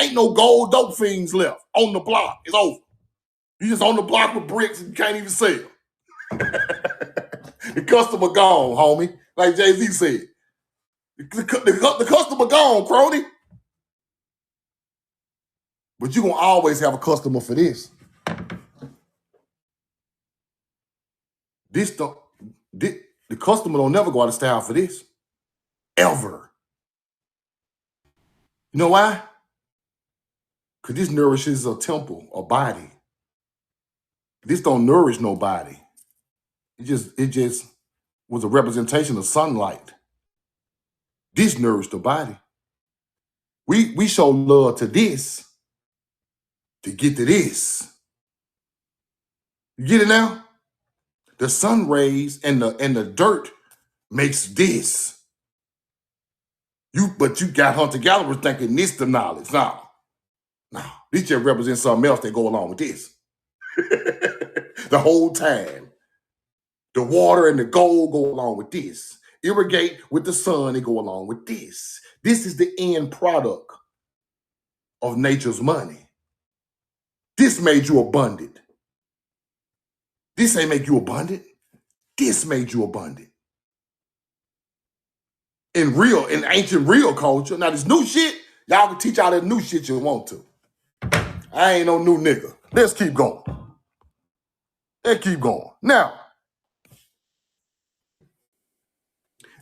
Ain't no gold dope fiends left on the block. It's over. You just on the block with bricks and you can't even sell. The customer gone, homie. Like Jay-Z said. The customer gone, crony. But you're going to always have a customer for this. The customer don't never go out of style for this. Ever. You know why? Because this nourishes a temple, a body. This don't nourish nobody. It just was a representation of sunlight. This nourished the body. We show love to this to get to this. You get it now? The sun rays and the dirt makes this. But you got hunter-gatherers thinking this the knowledge. No. This just represents something else that go along with this. The whole time. The water and the gold go along with this. Irrigate with the sun, they go along with this. This is the end product of nature's money. This made you abundant. This ain't make you abundant. This made you abundant. In ancient real culture, now this new shit, y'all can teach all that new shit you want to. I ain't no new nigga. Let's keep going. Now,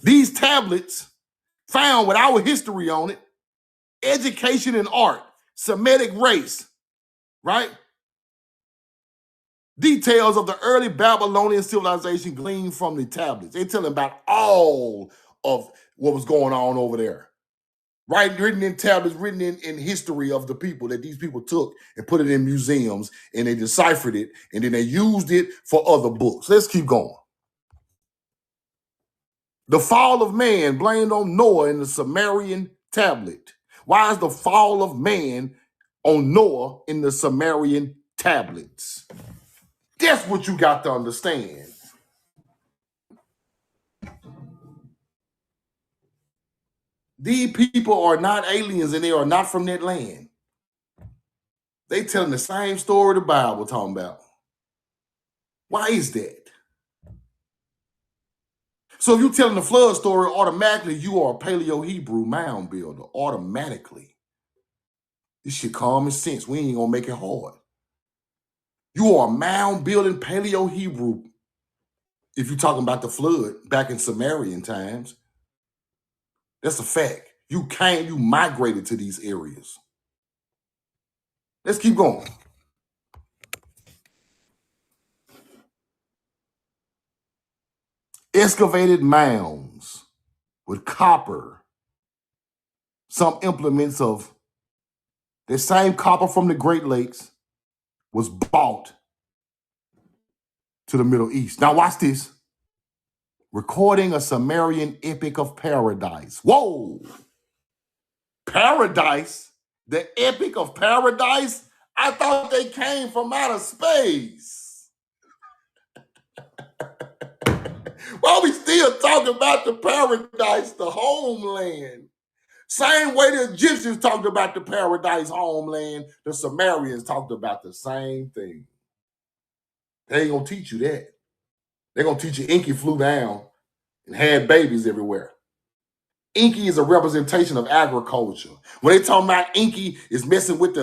these tablets found with our history on it, education and art, Semitic race, right? Details of the early Babylonian civilization gleaned from the tablets. They tell them about all of what was going on over there. Right? Written in tablets, written in history of the people that these people took and put it in museums and they deciphered it and then they used it for other books. Let's keep going. The fall of man blamed on Noah in the Sumerian tablet. Why is the fall of man on Noah in the Sumerian tablets? That's what you got to understand. These people are not aliens and they are not from that land. They telling the same story the Bible talking about. Why is that? So if you're telling the flood story, automatically you are a Paleo-Hebrew mound builder. Automatically. This shit common sense. We ain't gonna make it hard. You are a mound building Paleo-Hebrew if you're talking about the flood back in Sumerian times. That's a fact. You migrated to these areas. Let's keep going. Excavated mounds with copper, some implements of the same copper from the Great Lakes was brought to the Middle East. Now watch this. Recording a Sumerian epic of paradise. Whoa! Paradise? The epic of paradise? I thought they came from outer space. Why we still talking about the paradise, the homeland? Same way the Egyptians talked about the paradise homeland, the Sumerians talked about the same thing. They ain't gonna teach you that. They're gonna teach you Enki flew down and had babies everywhere. Enki is a representation of agriculture. When they talking about Enki is messing with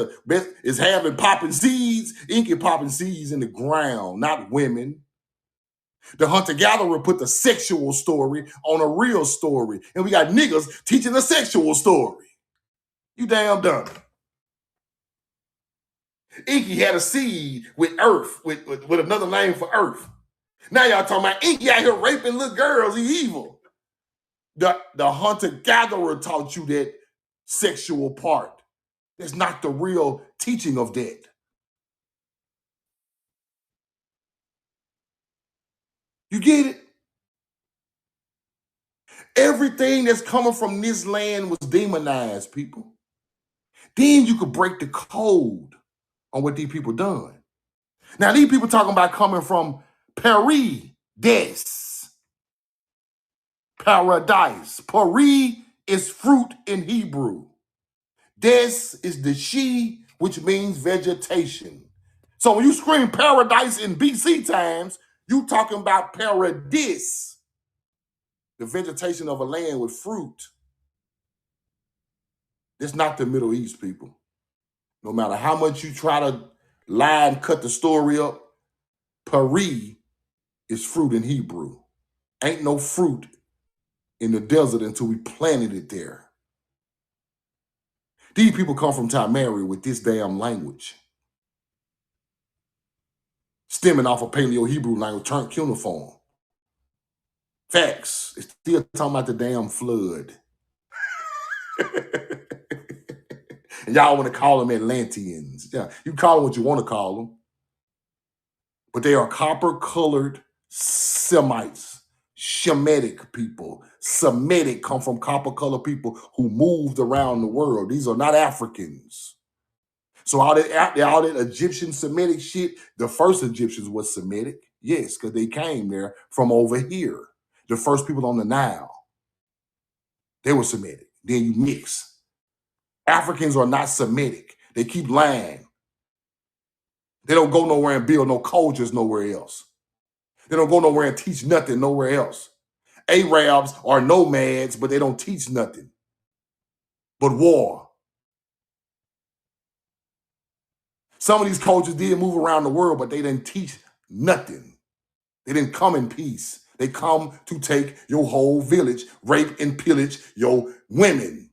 is having popping seeds, Enki popping seeds in the ground, not women. The hunter-gatherer put the sexual story on a real story. And we got niggas teaching a sexual story. You damn dumb. Enki had a seed with earth, with another name for earth. Now y'all talking about Enki out here raping little girls. He evil. The hunter-gatherer taught you that sexual part. That's not the real teaching of that. You get it? Everything that's coming from this land was demonized, people. Then you could break the code on what these people done. Now, these people talking about coming from paradise. Paradise. Pari is fruit in Hebrew. Des is the she, which means vegetation. So when you scream paradise in BC times, you talking about paradis, the vegetation of a land with fruit. It's not the Middle East, people. No matter how much you try to lie and cut the story up, Pari is fruit in Hebrew. Ain't no fruit in the desert until we planted it there. These people come from Timaria with this damn language, stemming off of Paleo-Hebrew language, turned cuneiform. Facts. It's still talking about the damn flood. And y'all want to call them Atlanteans. Yeah, you call them what you want to call them. But they are copper-colored Semites, Shemitic people. Semitic come from copper-colored people who moved around the world. These are not Africans. So all that Egyptian Semitic shit, the first Egyptians was Semitic. Yes, because they came there from over here. The first people on the Nile, they were Semitic. Then you mix. Africans are not Semitic. They keep lying. They don't go nowhere and build no cultures nowhere else. They don't go nowhere and teach nothing nowhere else. Arabs are nomads, but they don't teach nothing but war. Some of these cultures did move around the world, but they didn't teach nothing. They didn't come in peace. They come to take your whole village, rape and pillage your women.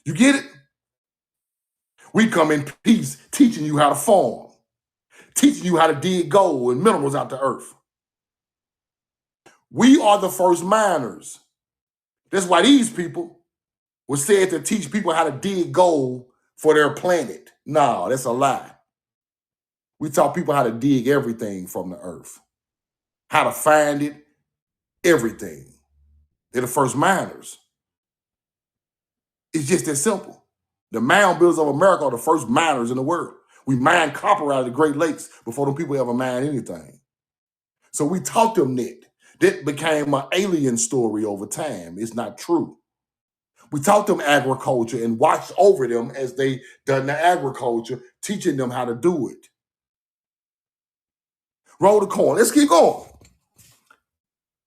You get it? We come in peace, teaching you how to farm, teaching you how to dig gold and minerals out the earth. We are the first miners. That's why these people were said to teach people how to dig gold for their planet. No, that's a lie. We taught people how to dig everything from the earth, how to find it, everything. They're the first miners. It's just that simple. The mound builders of America are the first miners in the world. We mined copper out of the Great Lakes before the people ever mined anything. So we taught them that. That became an alien story over time. It's not true. We taught them agriculture and watched over them as they done the agriculture, teaching them how to do it. Roll the coin. Let's keep going.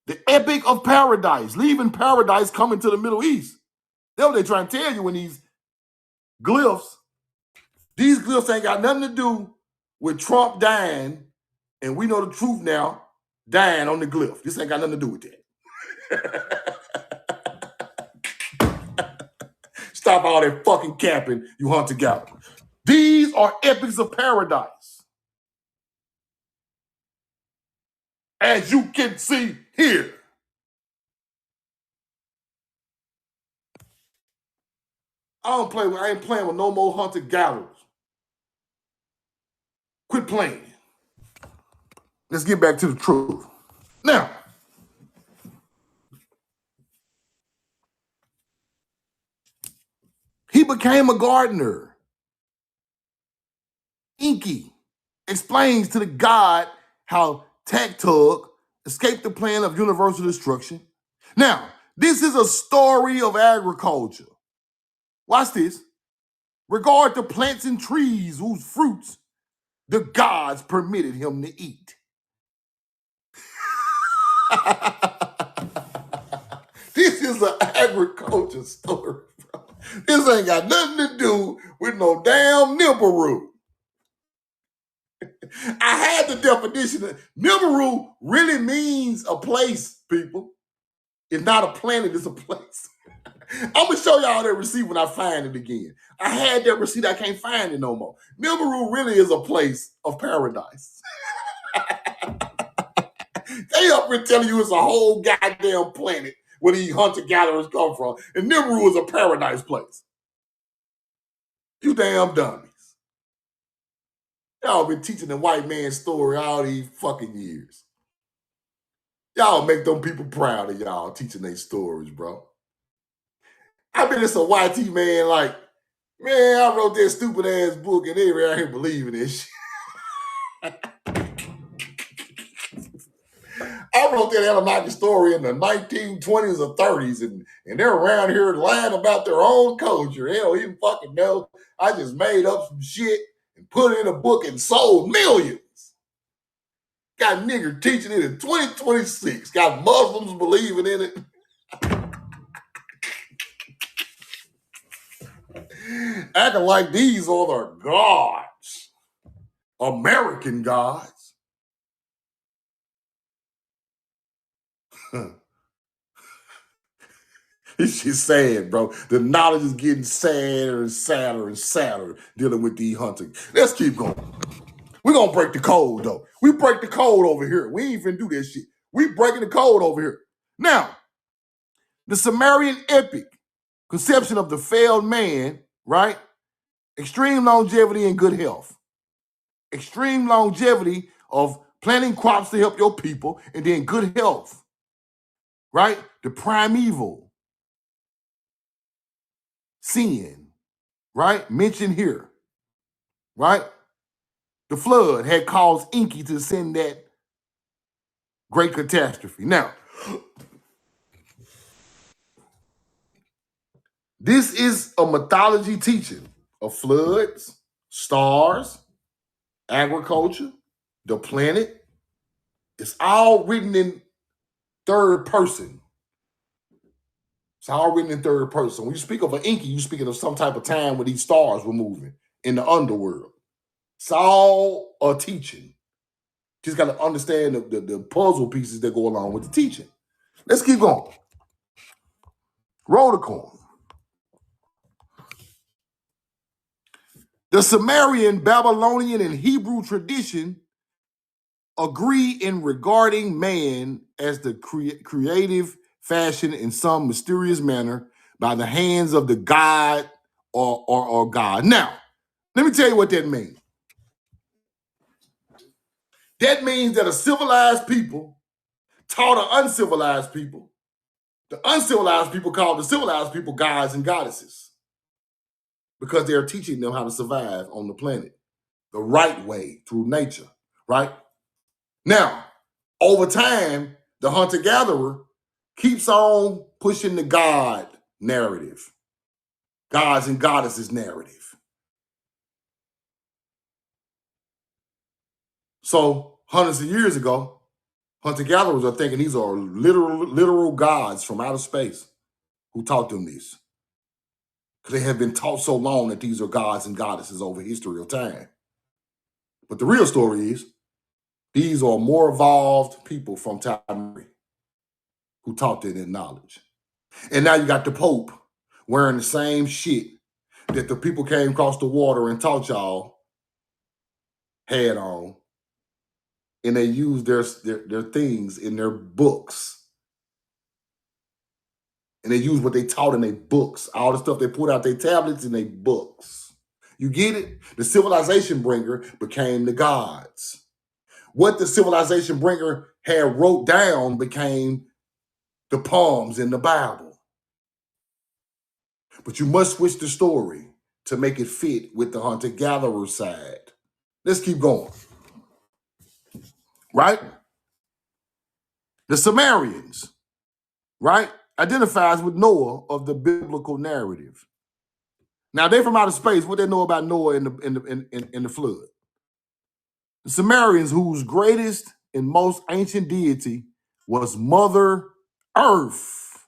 The epic of paradise, leaving paradise, coming to the Middle East. That's what they're trying to tell you in these glyphs. These glyphs ain't got nothing to do with Trump dying, and we know the truth now, dying on the glyph. This ain't got nothing to do with that. Stop all that fucking capping, you hunter-gatherer. These are epics of paradise. As you can see here. I ain't playing with no more hunter-gatherers. Quit playing. Let's get back to the truth. Now, he became a gardener. Enki explains to the god how Tag-Tug escaped the plan of universal destruction. Now, this is a story of agriculture. Watch this. Regard the plants and trees whose fruits the gods permitted him to eat. This is an agriculture story, bro. This ain't got nothing to do with no damn Nibiru. I had the definition. Nibiru really means a place, people. It's not a planet, it's a place. I'm going to show y'all that receipt when I find it again. I had that receipt, I can't find it no more. Nibiru really is a place of paradise. They up here telling you it's a whole goddamn planet where these hunter-gatherers come from. And Nibiru is a paradise place. You damn dummies. Y'all been teaching the white man's story all these fucking years. Y'all make them people proud of y'all teaching their stories, bro. I bet it's a YT man like, man, I wrote that stupid ass book and they out here believing this shit. I wrote that Anunnaki story in the 1920s or 30s, and they're around here lying about their own culture. They don't even fucking know. I just made up some shit and put it in a book and sold millions. Got nigger teaching it in 2026. Got Muslims believing in it. Acting like these are the gods. American gods. It's just sad, bro. The knowledge is getting sadder and sadder and sadder dealing with these hunters. Let's keep going. We're going to break the code, though. We break the code over here. We ain't finna do this shit. We breaking the code over here. Now, the Sumerian epic conception of the failed man, right? Extreme longevity and good health. Extreme longevity of planting crops to help your people, and then good health, right? The primeval sin, right? Mentioned here, right? The flood had caused Enki to send that great catastrophe. Now, this is a mythology teaching of floods, stars, agriculture, the planet. It's all written in third person. It's all written in third person. When you speak of an Enki, you're speaking of some type of time when these stars were moving in the underworld. It's all a teaching. Just got to understand the puzzle pieces that go along with the teaching. Let's keep going. Roll the coin. The Sumerian, Babylonian, and Hebrew tradition agree in regarding man as the creative fashion in some mysterious manner by the hands of the god or God. Now, let me tell you what that means. That means that a civilized people taught an uncivilized people. The uncivilized people called the civilized people gods and goddesses because they're teaching them how to survive on the planet the right way through nature, right? Now, over time, the hunter-gatherer keeps on pushing the God narrative, gods and goddesses narrative. So hundreds of years ago, hunter-gatherers are thinking these are literal gods from outer space who taught them this. Because they have been taught so long that these are gods and goddesses over history of time. But the real story is, these are more evolved people from time who taught them that knowledge. And now you got the Pope wearing the same shit that the people came across the water and taught y'all had on. And they use their things in their books. And they use what they taught in their books. All the stuff they put out their tablets in their books. You get it? The civilization bringer became the gods. What the civilization bringer had wrote down became the poems in the Bible. But you must switch the story to make it fit with the hunter-gatherer side. Let's keep going. Right? The Sumerians, right, identifies with Noah of the biblical narrative. Now, they're from outer space. What they know about Noah in the flood? The Sumerians, whose greatest and most ancient deity was Mother Earth.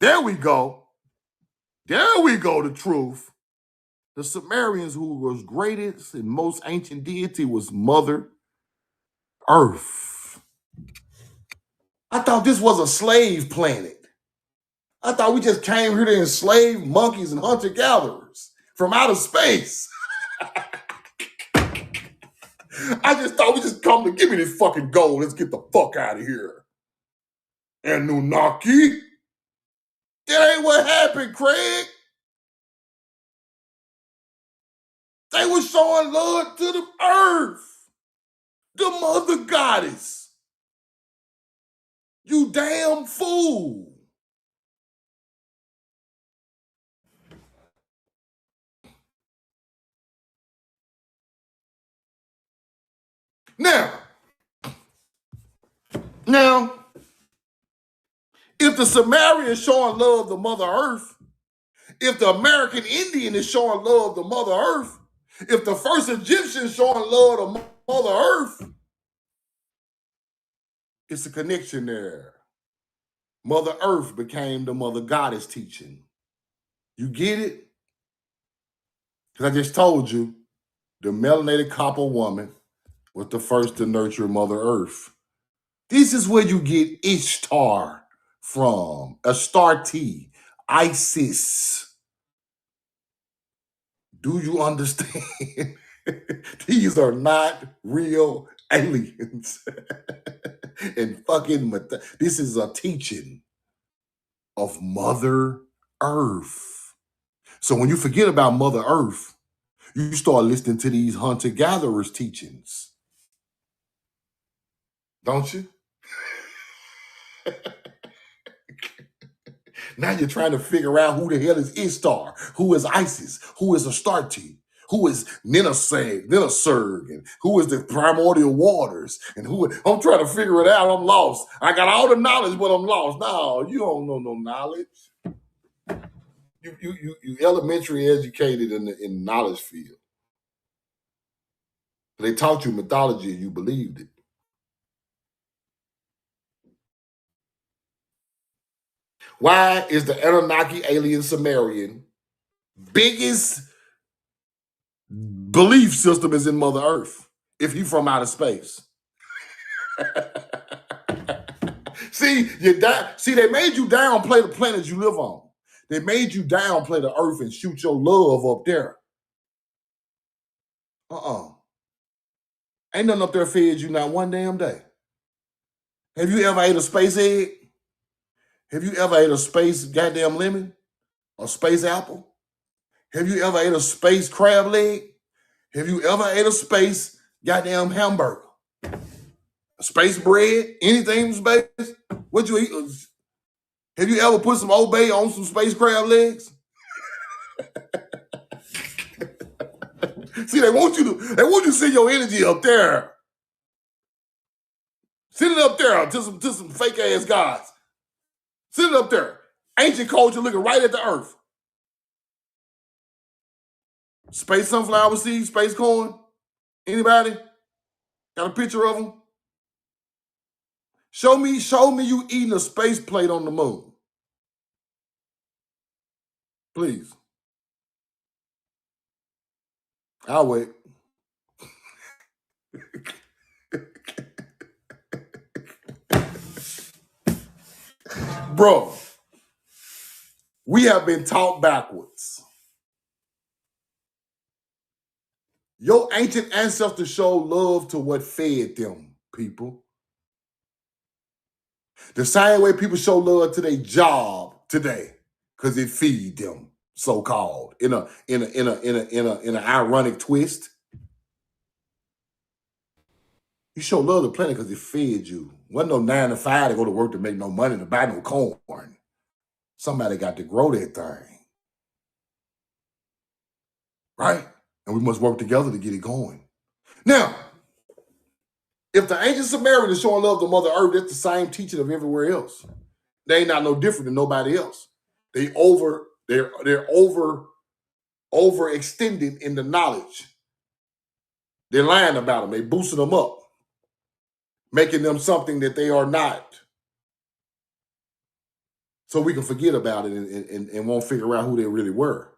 There we go. There we go, the truth. The Sumerians, whose greatest and most ancient deity was Mother Earth. I thought this was a slave planet. I thought we just came here to enslave monkeys and hunter-gatherers from outer space. I just thought we just come to give me this fucking gold. Let's get the fuck out of here. Anunnaki. That ain't what happened, Craig. They were showing love to the earth, the mother goddess. You damn fool. Now, Now, if the Sumerian is showing love to Mother Earth, if the American Indian is showing love to Mother Earth, if the first Egyptian is showing love to Mother Earth, it's a connection there. Mother Earth became the Mother Goddess teaching. You get it? Because I just told you, the melanated copper woman was the first to nurture Mother Earth. This is where you get Ishtar from, Astarte, Isis. Do you understand? These are not real aliens. And fucking, this is a teaching of Mother Earth. So when you forget about Mother Earth, you start listening to these hunter-gatherers teachings. Don't you? Now you're trying to figure out who the hell is Ishtar, who is Isis, who is Astarte, who is Ninasurg, and who is the primordial waters, and who. I'm trying to figure it out. I'm lost. I got all the knowledge, but I'm lost. No, you don't know no knowledge. You elementary educated in the knowledge field. They taught you mythology and you believed it. Why is the Anunnaki alien Sumerian biggest belief system is in Mother Earth if he from outer space? See, they made you downplay the planet you live on. They made you downplay the Earth and shoot your love up there. Ain't nothing up there fed you not one damn day. Have you ever ate a space egg? Have you ever ate a space goddamn lemon? A space apple? Have you ever ate a space crab leg? Have you ever ate a space goddamn hamburger? A space bread? Anything from space? What you eat? Have you ever put some Old Bay on some space crab legs? See, they want you to send your energy up there. Send it up there to some fake ass gods. Send it up there. Ancient culture looking right at the earth. Space sunflower seeds, space corn. Anybody? Got a picture of them? Show me you eating a space plate on the moon. Please. I'll wait. Bro, we have been taught backwards. Your ancient ancestors showed love to what fed them, people. The same way people show love to their job today, because it feed them, so-called, in an ironic twist. You show love to the planet because it fed you. Wasn't no 9 to 5 to go to work to make no money to buy no corn. Somebody got to grow that thing. Right? And we must work together to get it going. Now, if the ancient Sumerian is showing love to Mother Earth, that's the same teaching of everywhere else. They ain't not no different than nobody else. They're overextended in the knowledge. They're lying about them. They boosting them up, making them something that they are not. So we can forget about it and won't figure out who they really were.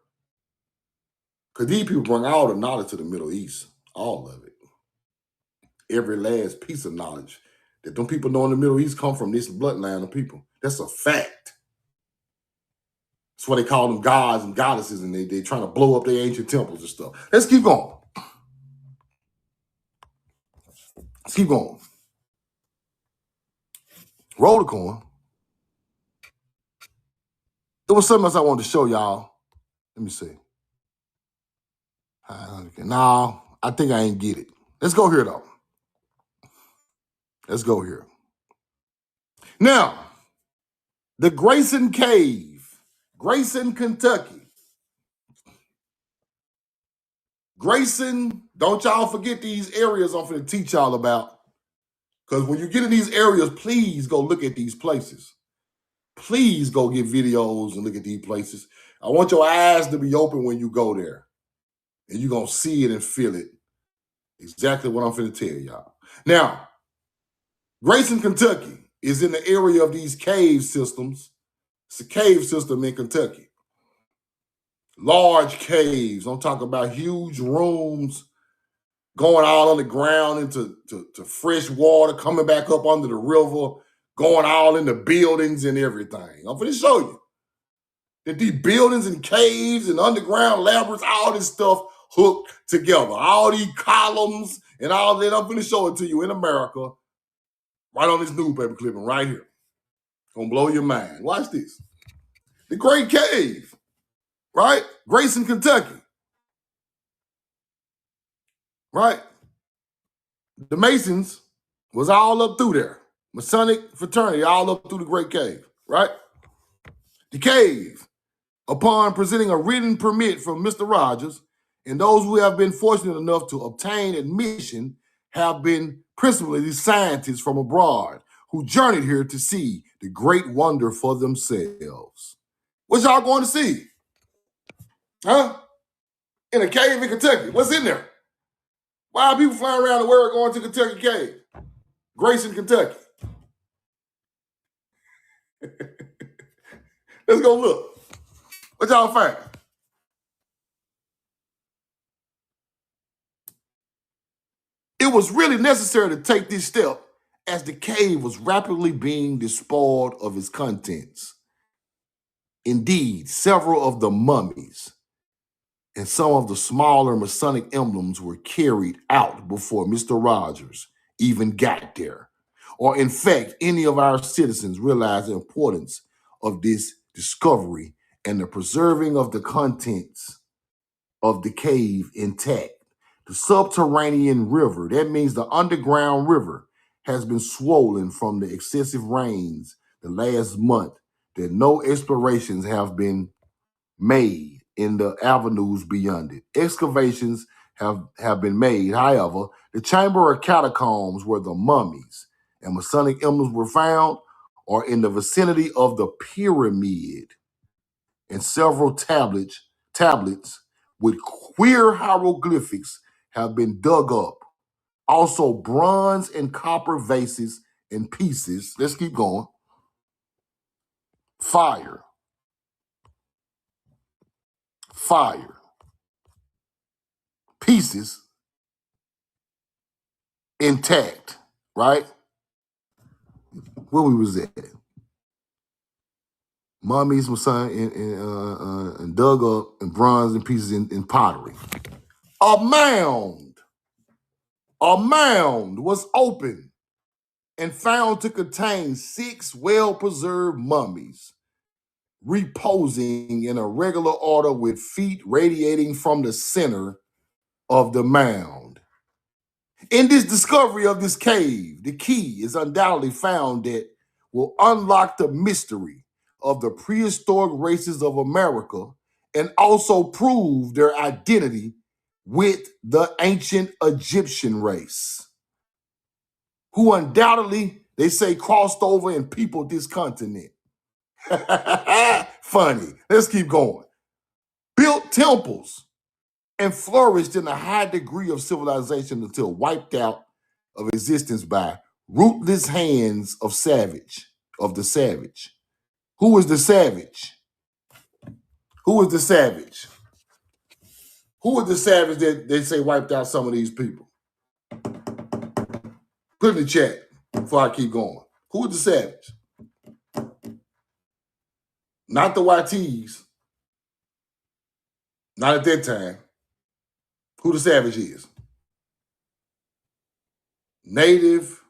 Because these people bring all the knowledge to the Middle East, all of it. Every last piece of knowledge that them people know in the Middle East come from this bloodline of people. That's a fact. That's why they call them gods and goddesses, and they trying to blow up their ancient temples and stuff. Let's keep going. Let's keep going. Roll the coin. There was something else I wanted to show y'all. Let me see. No, I think I ain't get it. Let's go here, though. Let's go here. Now, the Grayson Cave, Grayson, Kentucky. Grayson, don't y'all forget these areas I'm finna teach y'all about. Because when you get in these areas, please go look at these places. Please go get videos and look at these places. I want your eyes to be open when you go there. And you're going to see it and feel it. Exactly what I'm finna tell y'all. Now, Grayson, Kentucky is in the area of these cave systems. It's a cave system in Kentucky. Large caves. I'm talking about huge rooms going all underground into to fresh water, coming back up under the river, going all into buildings and everything. I'm finna show you that these buildings and caves and underground labyrinths, all this stuff hooked together. All these columns and all that. I'm finna show it to you in America, right on this newspaper clipping right here. Gonna blow your mind. Watch this. The Great Cave, right? Grayson, Kentucky, right? The Masons was all up through there. Masonic fraternity all up through the Great Cave, right? The cave, upon presenting a written permit from Mr. Rogers, and those who have been fortunate enough to obtain admission have been principally the scientists from abroad who journeyed here to see the great wonder for themselves. What y'all going to see? Huh? In a cave in Kentucky. What's in there? Why are people flying around the world going to Kentucky Cave? Grayson, Kentucky. Let's go look. What y'all find? It was really necessary to take this step as the cave was rapidly being despoiled of its contents. Indeed, several of the mummies and some of the smaller Masonic emblems were carried out before Mr. Rogers even got there. Or in fact, any of our citizens realized the importance of this discovery and the preserving of the contents of the cave intact. The subterranean river, that means the underground river, has been swollen from the excessive rains the last month, that no explorations have been made in the avenues beyond it. Excavations have been made. However, the chamber of catacombs where the mummies and Masonic emblems were found are in the vicinity of the pyramid, and several tablets with queer hieroglyphics have been dug up. Also, bronze and copper vases and pieces. Let's keep going. Fire. Pieces intact, right? Where we was at? Mummies was and dug up, and bronze and pieces in pottery. A mound was open and found to contain 6 well-preserved mummies, reposing in a regular order with feet radiating from the center of the mound. In this discovery of this cave, the key is undoubtedly found that will unlock the mystery of the prehistoric races of America and also prove their identity with the ancient Egyptian race, who undoubtedly, they say, crossed over and peopled this continent. Funny. Let's keep going. Built temples and flourished in a high degree of civilization until wiped out of existence by ruthless hands of the savage. Who is the savage? Who is the savage? Who is the savage that they say wiped out some of these people? Put in the chat before I keep going. Who is the savage? Not the YTs. Not at that time. Who the savage is? Native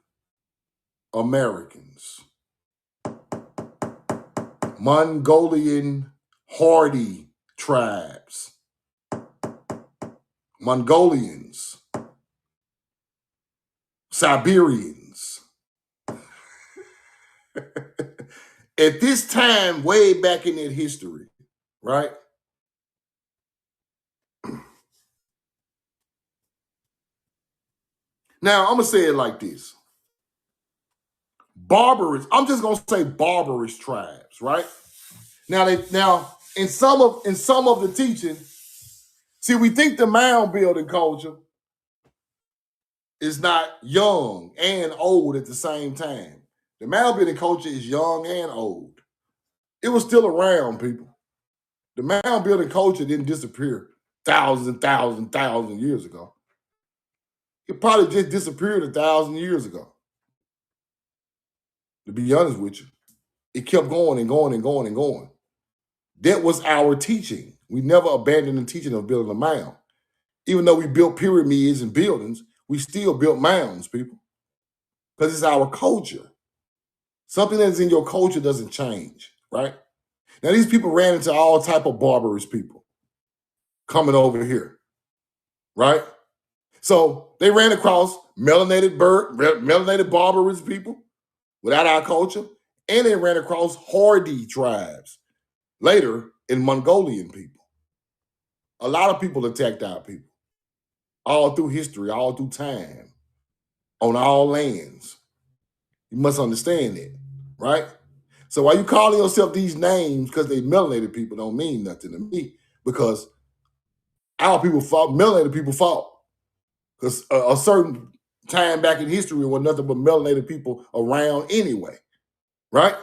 Americans. Mongolian hardy tribes. Mongolians. Siberians. At this time, way back in that history, right? Now, I'm going to say it like this. barbarous, I'm just gonna say barbarous tribes, right? Now in some of the teaching, see, we think the mound building culture is not young and old at the same time. The mound building culture is young and old. It was still around, people. The mound building culture didn't disappear thousands and thousands and thousands of years ago. It probably just disappeared 1,000 years ago. To be honest with you, it kept going and going and going and going. That was our teaching. We never abandoned the teaching of building a mound. Even though we built pyramids and buildings, we still built mounds, people, because it's our culture. Something that's in your culture doesn't change, right? Now, these people ran into all type of barbarous people coming over here, right? So they ran across melanated barbarous people without our culture, and they ran across hardy tribes later in Mongolian people. A lot of people attacked our people all through history, all through time, on all lands. You must understand that, right? So while you calling yourself these names because they melanated people don't mean nothing to me, because our people fought, melanated people fought. Because a certain time back in history there was nothing but melanated people around anyway, right?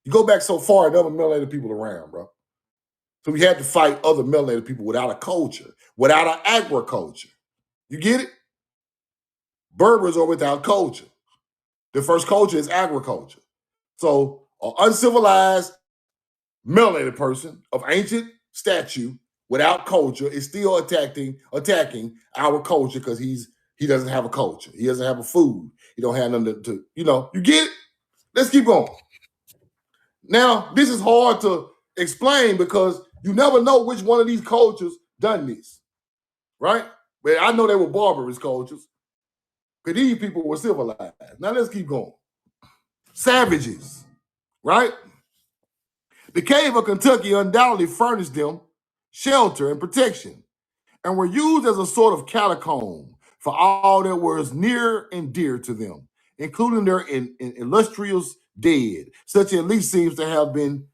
You go back so far, there were melanated people around, bro. So we had to fight other melanated people without a culture, without an agriculture. You get it? Berbers are without culture. The first culture is agriculture. So an uncivilized melanated person of ancient stature without culture is still attacking our culture because he doesn't have a culture. He doesn't have a food. He don't have nothing to you get it? Let's keep going. Now, this is hard to explain because you never know which one of these cultures done this, right? But I know they were barbarous cultures because these people were civilized. Now, let's keep going. Savages, right? The cave of Kentucky undoubtedly furnished them shelter and protection and were used as a sort of catacomb for all that was near and dear to them, including their illustrious dead. Such at least seems to have been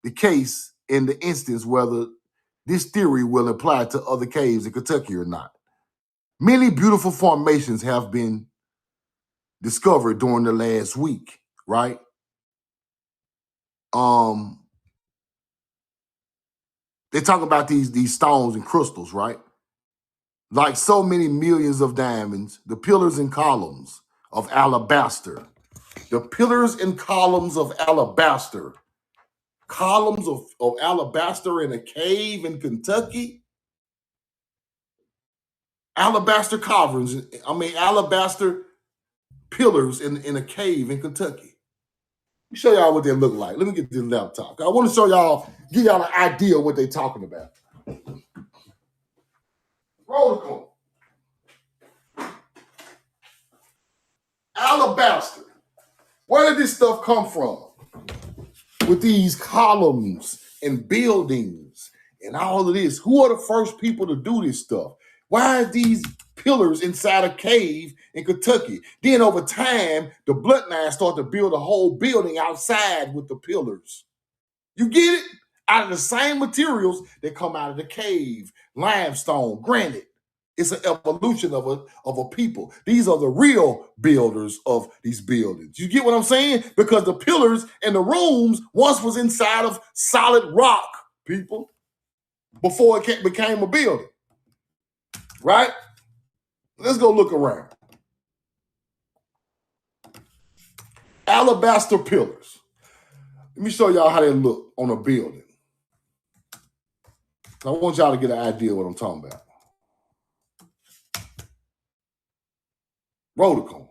the case in the instance whether this theory will apply to other caves in Kentucky or not. Many beautiful formations have been discovered during the last week, right? They talk about these stones and crystals, right? Like so many millions of diamonds, the pillars and columns of alabaster. The pillars and columns of alabaster. Columns of alabaster in a cave in Kentucky. Alabaster alabaster pillars in a cave in Kentucky. Let me show y'all what they look like. Let me get this laptop. I want to show y'all, give y'all an idea of what they're talking about. Roll the corner. Alabaster. Where did this stuff come from? With these columns and buildings and all of this. Who are the first people to do this stuff? Why are these pillars inside a cave in Kentucky? Then over time, the bloodlines start to build a whole building outside with the pillars. You get it? Out of the same materials that come out of the cave, limestone, granite. It's an evolution of a people. These are the real builders of these buildings. You get what I'm saying? Because the pillars and the rooms once was inside of solid rock, people, before it became a building. Right? Let's go look around. Alabaster pillars. Let me show y'all how they look on a building. I want y'all to get an idea of what I'm talking about. Roll the cone.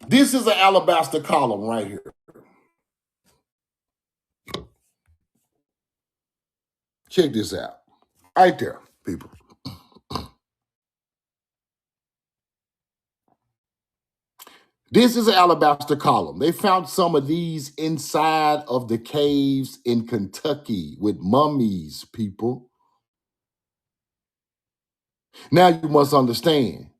This is an alabaster column right here. Check this out. Right there, people. This is an alabaster column. They found some of these inside of the caves in Kentucky with mummies, people. Now you must understand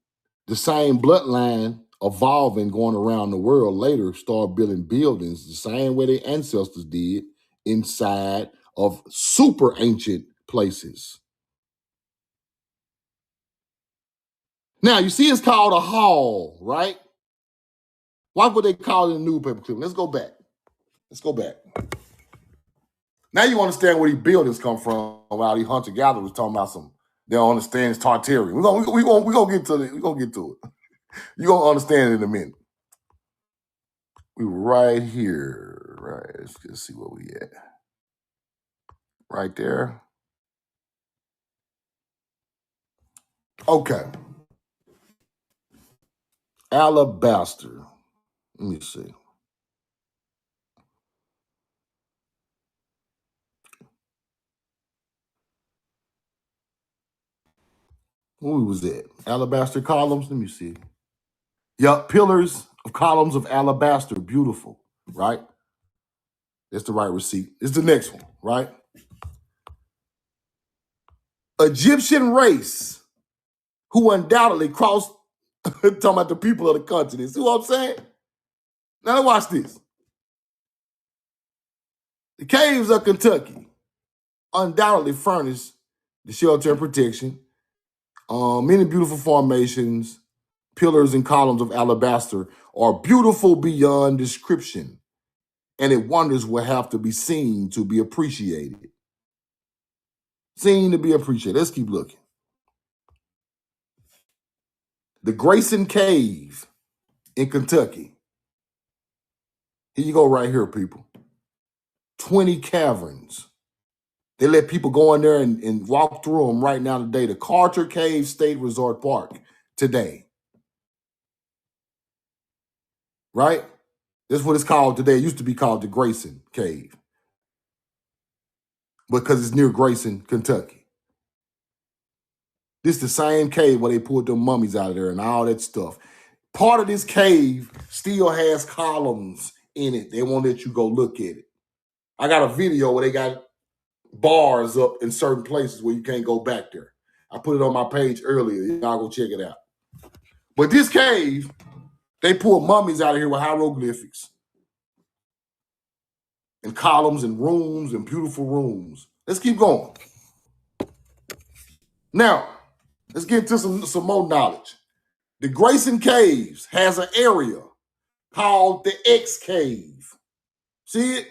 the same bloodline evolving going around the world later start building buildings the same way their ancestors did inside of super ancient places. Now you see it's called a hall, right? Why would they call it a newspaper clipping? Let's go back. Let's go back. Now you understand where these buildings come from. While these hunter gatherers talking about some, they don't understand it's Tartarian. We're gonna get to it. We're gonna get to it. You're gonna understand it in a minute. We were right here. Right. Let's just see where we at. Right there. Okay. Alabaster. Let me see. Where was that? Alabaster columns. Let me see. Yup, pillars of columns of alabaster. Beautiful, right? That's the right receipt. It's the next one, right? Egyptian race who undoubtedly crossed, talking about the people of the continent. See what I'm saying? Now watch this. The caves of Kentucky undoubtedly furnish the shelter and protection. Many beautiful formations, pillars and columns of alabaster are beautiful beyond description, and it wonders will have to be seen to be appreciated. Seen to be appreciated. Let's keep looking. The Grayson Cave in Kentucky. Here you go right here, people. 20 caverns. They let people go in there and walk through them right now today. The Carter Cave State Resort Park today. Right? That's what it's called today. It used to be called the Grayson Cave because it's near Grayson, Kentucky. This is the same cave where they pulled them mummies out of there and all that stuff. Part of this cave still has columns in it. They won't let you go look at it. I got a video where they got bars up in certain places where you can't go back there. I put it on my page earlier. Y'all go check it out. But this cave, they pulled mummies out of here with hieroglyphics and columns and rooms and beautiful rooms. Let's keep going. Now, let's get into some more knowledge. The Grayson Caves has an area called the X Cave. See it?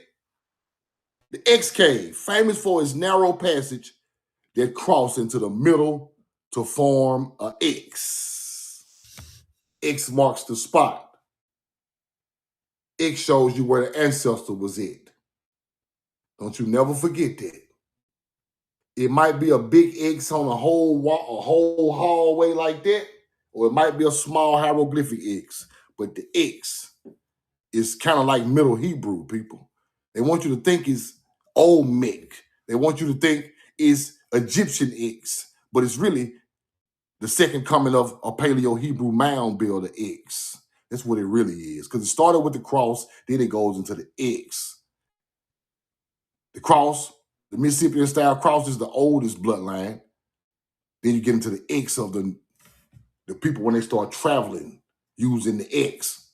The X Cave, famous for its narrow passage that cross into the middle to form an X. X marks the spot. X shows you where the ancestor was at. Don't you never forget that. It might be a big X on a whole wall, a whole hallway like that, or it might be a small hieroglyphic X. But the X is kind of like Middle Hebrew, people. They want you to think it's Olmec. They want you to think it's Egyptian X, but it's really the second coming of a Paleo-Hebrew mound builder X. That's what it really is. Because it started with the cross, then it goes into the X. The cross, the Mississippian style cross is the oldest bloodline. Then you get into the X of the people when they start traveling using the X.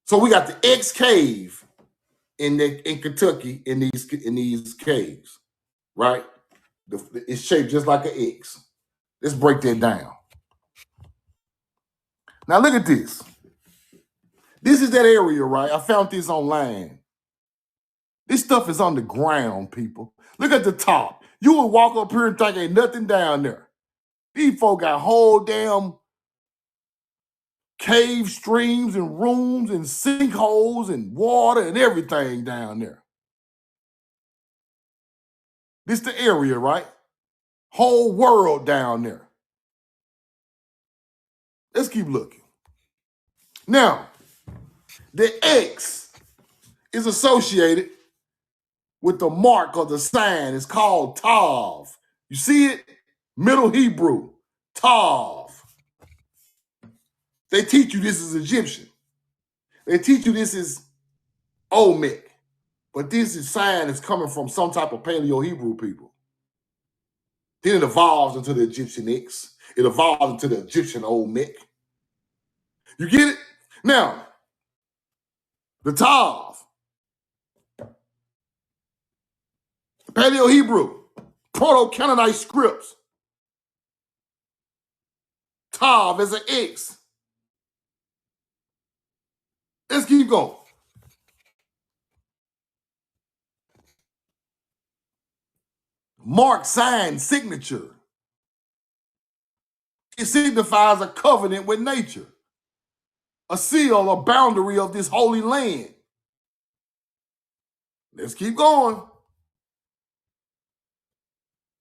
So we got the X cave in Kentucky in these caves, right? It's shaped just like an X. Let's break that down. Now look at this. This is that area, right? I found this online. This stuff is on the ground, people. Look at the top. You would walk up here and think ain't nothing down there. These folk got whole damn cave streams and rooms and sinkholes and water and everything down there. This the area, right? Whole world down there. Let's keep looking. Now, the X is associated with the mark or the sign. It's called Tav. You see it? Middle Hebrew, Tav. They teach you this is Egyptian. They teach you this is Olmec. But this is sign is coming from some type of Paleo-Hebrew people. Then it evolves into the Egyptian X. It evolved into the Egyptian Olmec. You get it? Now, the Tav, Paleo-Hebrew, Proto-Canaanite scripts. Tav is an X. Let's keep going. Mark, sign, signature. It signifies a covenant with nature, a seal, a boundary of this holy land. Let's keep going.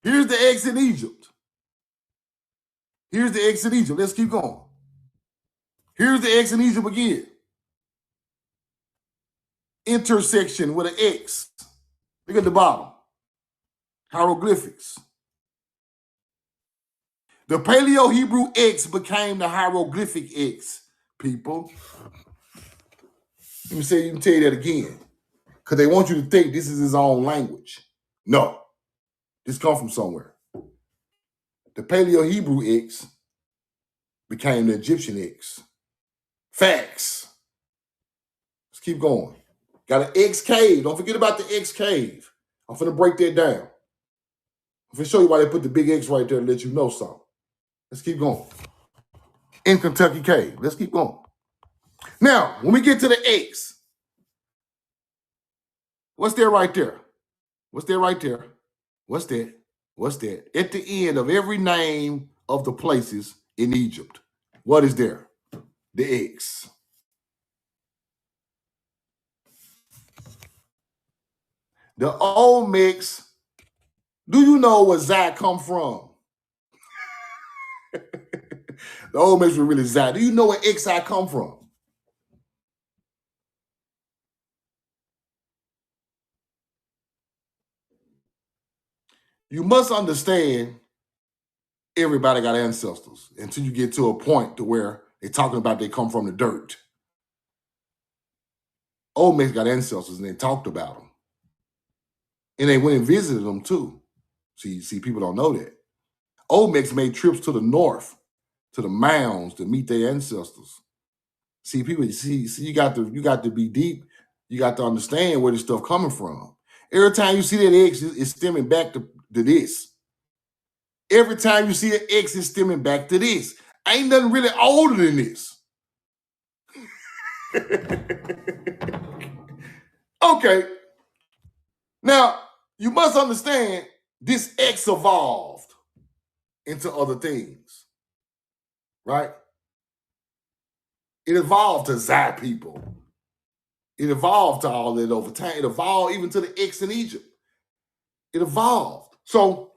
Here's the X in Egypt. Here's the X in Egypt. Let's keep going. Here's the X in Egypt again. Intersection with an X. Look at the bottom. Hieroglyphics. The Paleo-Hebrew X became the hieroglyphic X, people. Let me tell you that again. Because they want you to think this is his own language. No. This comes from somewhere. The Paleo-Hebrew X became the Egyptian X. Facts. Let's keep going. Got an X cave. Don't forget about the X cave. I'm finna break that down. I'm finna show you why they put the big X right there to let you know something. Let's keep going. In Kentucky Cave. Let's keep going. Now, when we get to the X, what's there right there? What's there right there? What's that? What's that? At the end of every name of the places in Egypt, what is there? The X. The Olmecs, do you know where Zach come from? The Olmecs were really Zach. Do you know where Xi come from? You must understand everybody got ancestors until you get to a point to where they're talking about they come from the dirt. Olmecs got ancestors and they talked about them. And they went and visited them too. See, people don't know that. Olmecs made trips to the north, to the mounds to meet their ancestors. See, people, see, you got to be deep. You got to understand where this stuff coming from. Every time you see that X, it's stemming back to this. Every time you see an X, it's stemming back to this. Ain't nothing really older than this. Okay. Now, you must understand this X evolved into other things, right? It evolved to Zai people. It evolved to all that over time. It evolved even to the X in Egypt. It evolved. So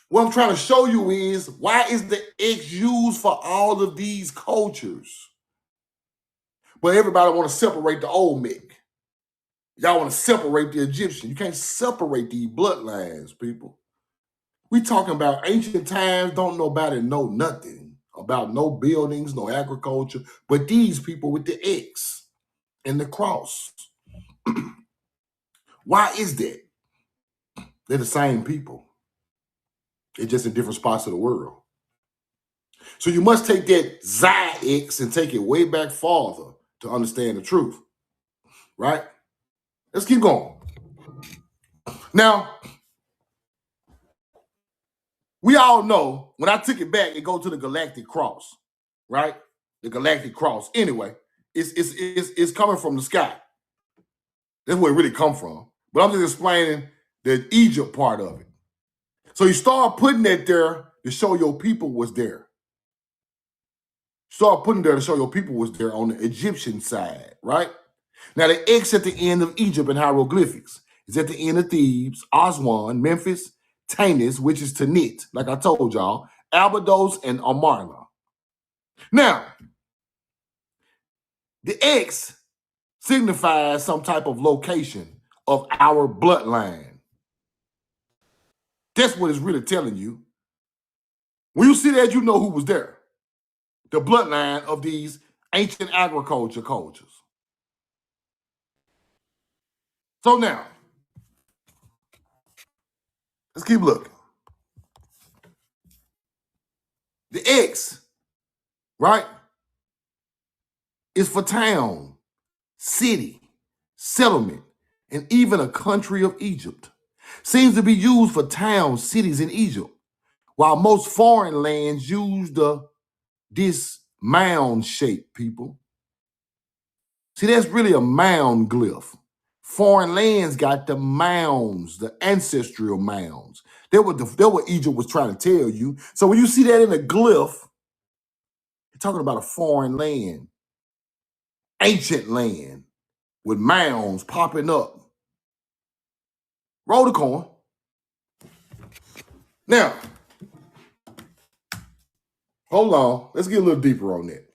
what I'm trying to show you is, why is the X used for all of these cultures? But everybody want to separate the Olmec. Y'all want to separate the Egyptian. You can't separate these bloodlines, people. We talking about ancient times. Don't nobody know nothing about no buildings, no agriculture, but these people with the X and the cross. Why is that? They're the same people. They're just in different spots of the world. So you must take that Xi X and take it way back farther to understand the truth, right? Let's keep going. Now, we all know when I took it back, it goes to the galactic cross, right? The galactic cross. Anyway, it's coming from the sky. That's where it really come from. But I'm just explaining the Egypt part of it. So you start putting that there to show your people was there. Start putting there to show your people was there on the Egyptian side, right? Now the X at the end of Egypt in hieroglyphics is at the end of Thebes, Aswan, Memphis, Tanis, which is Tanit, like I told y'all, Abydos, and Amarna. Now, the X signifies some type of location of our bloodline. That's what it's really telling you. When you see that, you know who was there. The bloodline of these ancient agriculture cultures. So now, let's keep looking. The X, right, is for town, city, settlement, and even a country of Egypt. Seems to be used for towns, cities in Egypt, while most foreign lands use this mound shape, people. See, that's really a mound glyph. Foreign lands got the mounds, the ancestral mounds. That's what Egypt was trying to tell you. So when you see that in a glyph, you're talking about a foreign land, ancient land with mounds popping up. Roll the coin. Now, hold on. Let's get a little deeper on that.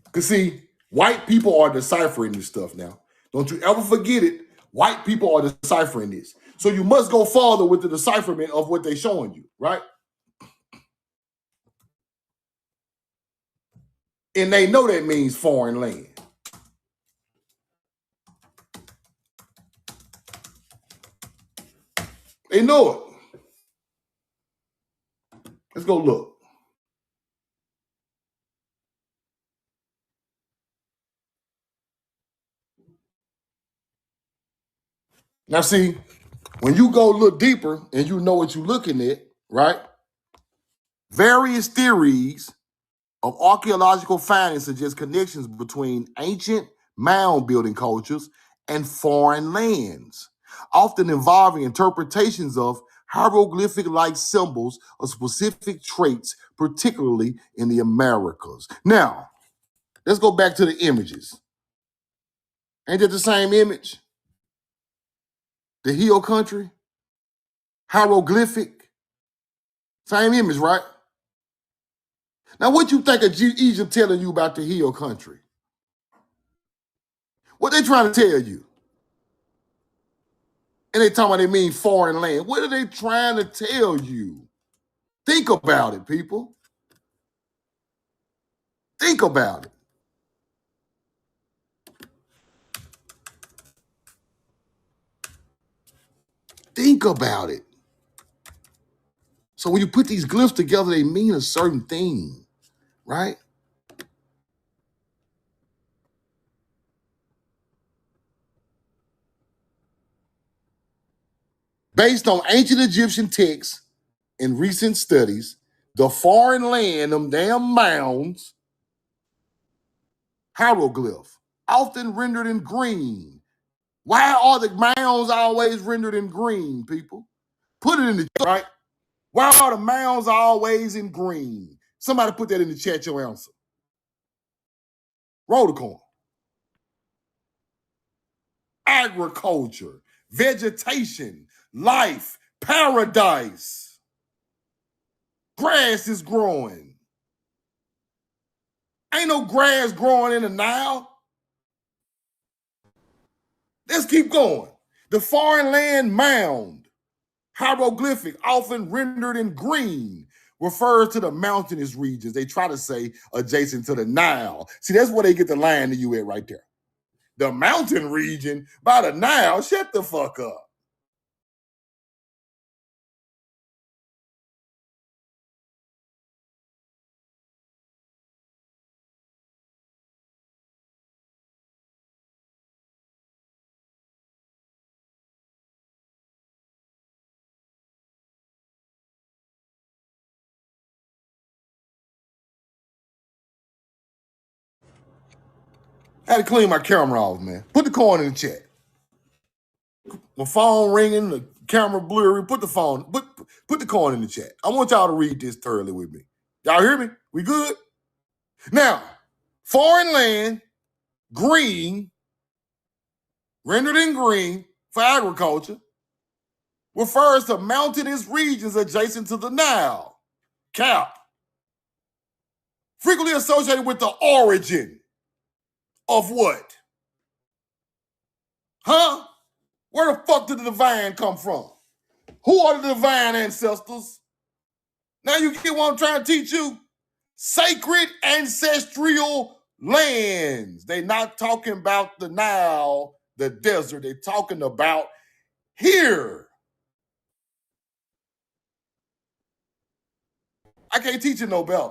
Because see, white people are deciphering this stuff now. Don't you ever forget it. White people are deciphering this. So you must go farther with the decipherment of what they're showing you, right? And they know that means foreign land. They know it. Let's go look. Now see, when you go look deeper and you know what you're looking at, right? Various theories of archaeological findings suggest connections between ancient mound building cultures and foreign lands, often involving interpretations of hieroglyphic-like symbols of specific traits, particularly in the Americas. Now, let's go back to the images. Ain't that the same image? The hill country, hieroglyphic, same image, right? Now, what you think of Egypt telling you about the hill country? What they trying to tell you? And they talking about they mean foreign land. What are they trying to tell you? Think about it, people. Think about it. Think about it. So when you put these glyphs together, they mean a certain thing, right? Based on ancient Egyptian texts and recent studies, the foreign land, them damn mounds, hieroglyph, often rendered in green. Why are the mounds always rendered in green, people? Put it in the chat, right? Why are the mounds always in green? Somebody put that in the chat, your answer. Roll the coin. Agriculture, vegetation, life, paradise. Grass is growing. Ain't no grass growing in the Nile. Let's keep going. The foreign land mound, hieroglyphic, often rendered in green, refers to the mountainous regions. They try to say adjacent to the Nile. See, that's where they get the line to you at right there. The mountain region by the Nile, shut the fuck up. I had to clean my camera off, man. Put the coin in the chat. My phone ringing, the camera blurry. Put the coin in the chat. I want y'all to read this thoroughly with me. Y'all hear me? We good? Now, foreign land, green, rendered in green for agriculture, refers to mountainous regions adjacent to the Nile. Cap. Frequently associated with the origin of what? Huh? Where the fuck did the divine come from? Who are the divine ancestors? Now you get what I'm trying to teach you? Sacred ancestral lands. They're not talking about the Nile, the desert. They're talking about here. I can't teach you no better.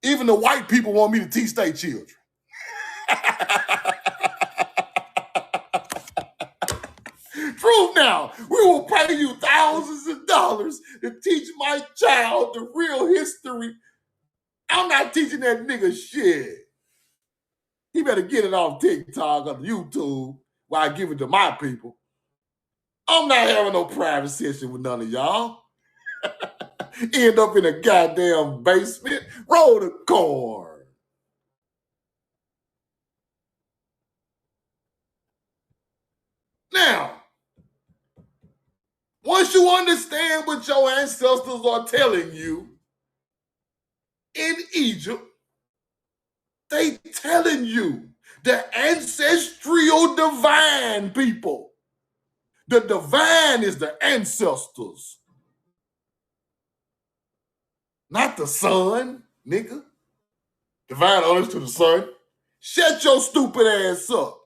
Even the white people want me to teach their children. Prove now. We will pay you thousands of dollars to teach my child the real history. I'm not teaching that nigga shit. He better get it off TikTok or YouTube while I give it to my people. I'm not having no private session with none of y'all. End up in a goddamn basement. Roll the corn. Now, once you understand what your ancestors are telling you in Egypt, they telling you the ancestral divine people. The divine is the ancestors, not the sun, nigga. Divine honors to the sun. Shut your stupid ass up.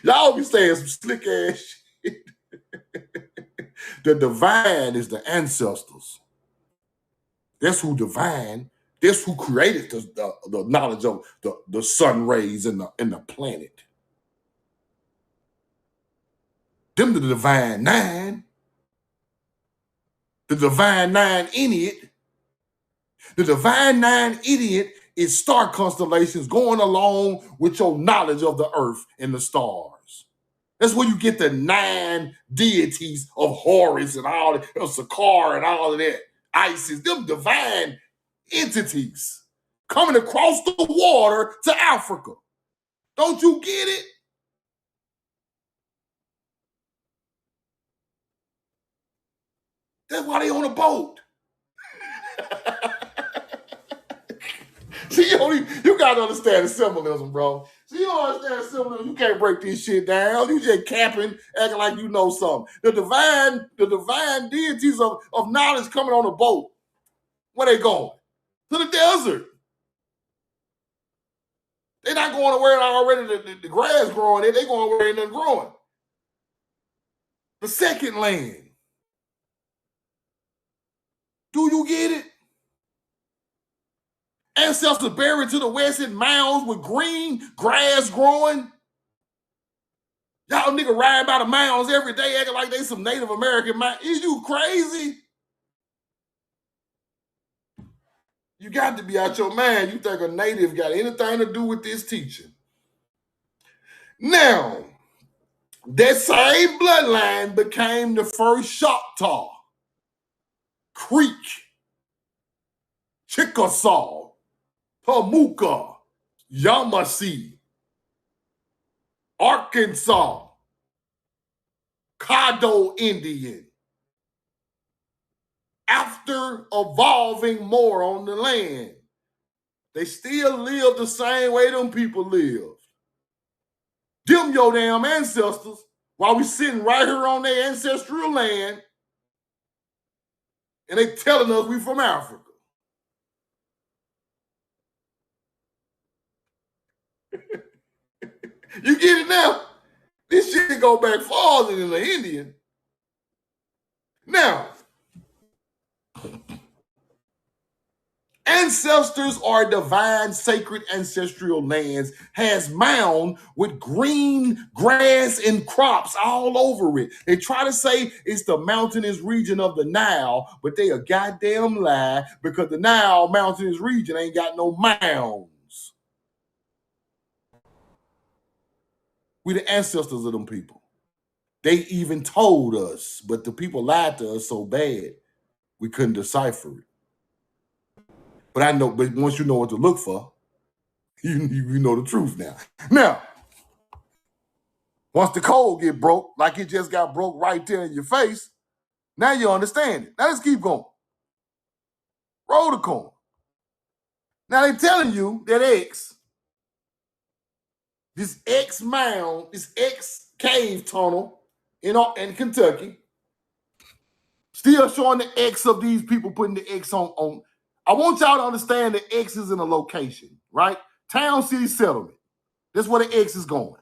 Y'all be saying some slick ass shit. The divine is the ancestors. That's who divine. That's who created the knowledge of the sun rays and the planet. Them the divine nine. The divine nine idiot. The divine nine idiot is star constellations going along with your knowledge of the earth and the stars. That's where you get the 9 deities of Horus and all that, of Sakar and all of that. Isis, them divine entities coming across the water to Africa. Don't you get it? That's why they on a boat. See, you gotta understand the symbolism, bro. See, you don't understand the symbolism. You can't break this shit down. You just capping, acting like you know something. The divine deities of knowledge coming on a boat. Where they going? To the desert. They're not going to where already the grass growing there. They're going where ain't nothing growing. The second land. Do you get it? Ancestors buried to the west in mounds with green grass growing. Y'all nigga riding by the mounds every day acting like they some Native American man. Is you crazy? You got to be out your mind. You think a native got anything to do with this teaching. Now, that same bloodline became the first Choctaw, Creek, Chickasaw, Pamunkey, Yamasee, Arkansas, Caddo Indian. After evolving more on the land, they still live the same way them people live. Them your damn ancestors, while we sitting right here on their ancestral land, and they telling us we from Africa. You get it now? This shit go back farther than the Indian. Now, ancestors are divine, sacred ancestral lands, has mound with green grass and crops all over it. They try to say it's the mountainous region of the Nile, but they a goddamn lie because the Nile mountainous region ain't got no mounds. We the ancestors of them people. They even told us, but the people lied to us so bad, we couldn't decipher it. But I know, but once you know what to look for, you know the truth now. Now, once the code get broke, like it just got broke right there in your face, now you understand it. Now let's keep going. Roll the corn. Now they telling you that this X mound, this X cave tunnel in Kentucky, still showing the X of these people putting the X on I want y'all to understand the X is in a location, right? Town, city, settlement. That's where the X is going.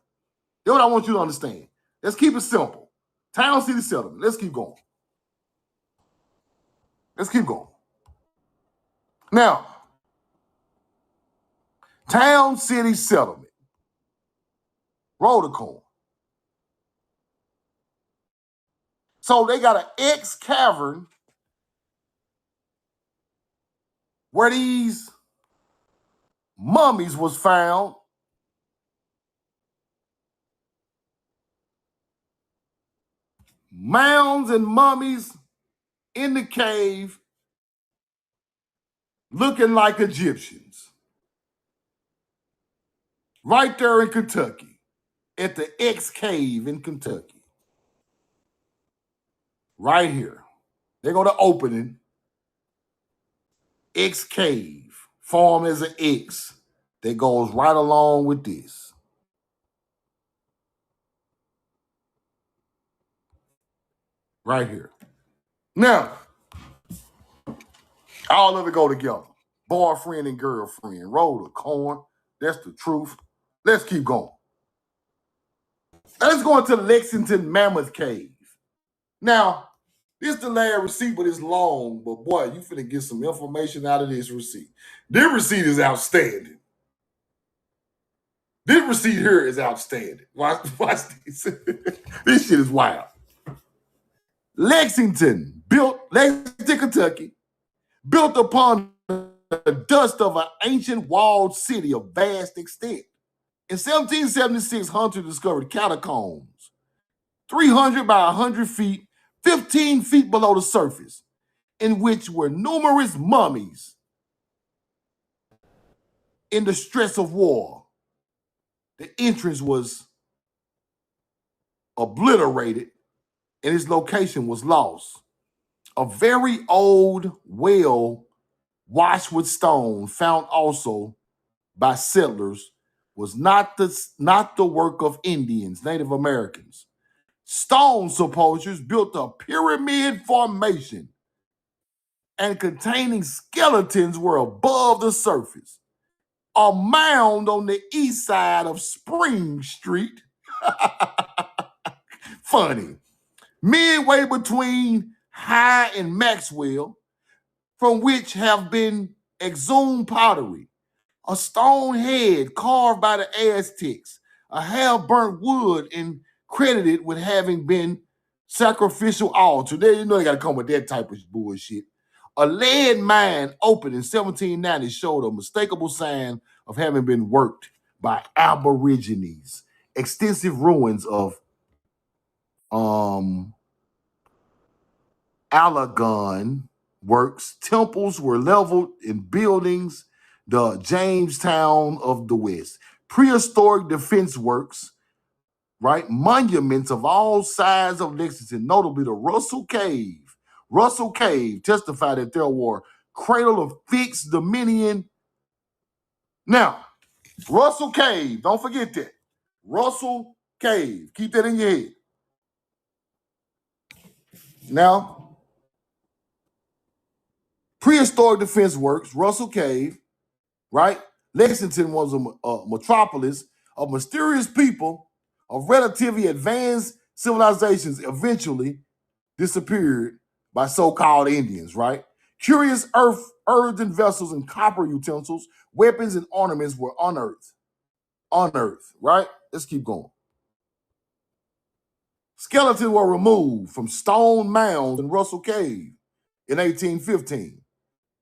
That's what I want you to understand. Let's keep it simple. Town, city, settlement. Let's keep going. Let's keep going. Now, town, city, settlement. Roll the coin. So they got an X cavern where these mummies was found. Mounds and mummies in the cave looking like Egyptians. Right there in Kentucky, at the X cave in Kentucky. Right here. They go to opening. X cave, formed as an X that goes right along with this. Right here. Now, all of it go together. Boyfriend and girlfriend. Roll the coin. That's the truth. Let's keep going. Let's go into Lexington Mammoth Cave. Now, this the last receipt, but it's long. But boy, you finna get some information out of this receipt. This receipt is outstanding. This receipt here is outstanding. Watch this. This shit is wild. Lexington, Kentucky, built upon the dust of an ancient walled city of vast extent. In 1776, Hunter discovered catacombs, 300 by 100 feet, 15 feet below the surface, in which were numerous mummies in the stress of war. The entrance was obliterated and its location was lost. A very old well washed with stone, found also by settlers, was not the work of Indians, Native Americans. Stone sepulchres built a pyramid formation and containing skeletons were above the surface. A mound on the east side of Spring Street, funny, midway between High and Maxwell, from which have been exhumed pottery, a stone head carved by the Aztecs, a half-burnt wood and credited with having been sacrificial altar. There, you know they got to come with that type of bullshit. A lead mine opened in 1790 showed a unmistakable sign of having been worked by Aborigines. Extensive ruins of Allegan works. Temples were leveled in buildings, the Jamestown of the West. Prehistoric defense works, right? Monuments of all sides of Lexington, notably the Russell Cave. Russell Cave testified that there were cradle of fixed dominion. Now, Russell Cave, don't forget that. Russell Cave, keep that in your head. Now, prehistoric defense works, Russell Cave, right? Lexington was a metropolis of mysterious people of relatively advanced civilizations eventually disappeared by so-called Indians, right? Curious earthen vessels and copper utensils, weapons and ornaments were unearthed, right? Let's keep going. Skeletons were removed from stone mounds in Russell Cave in 1815.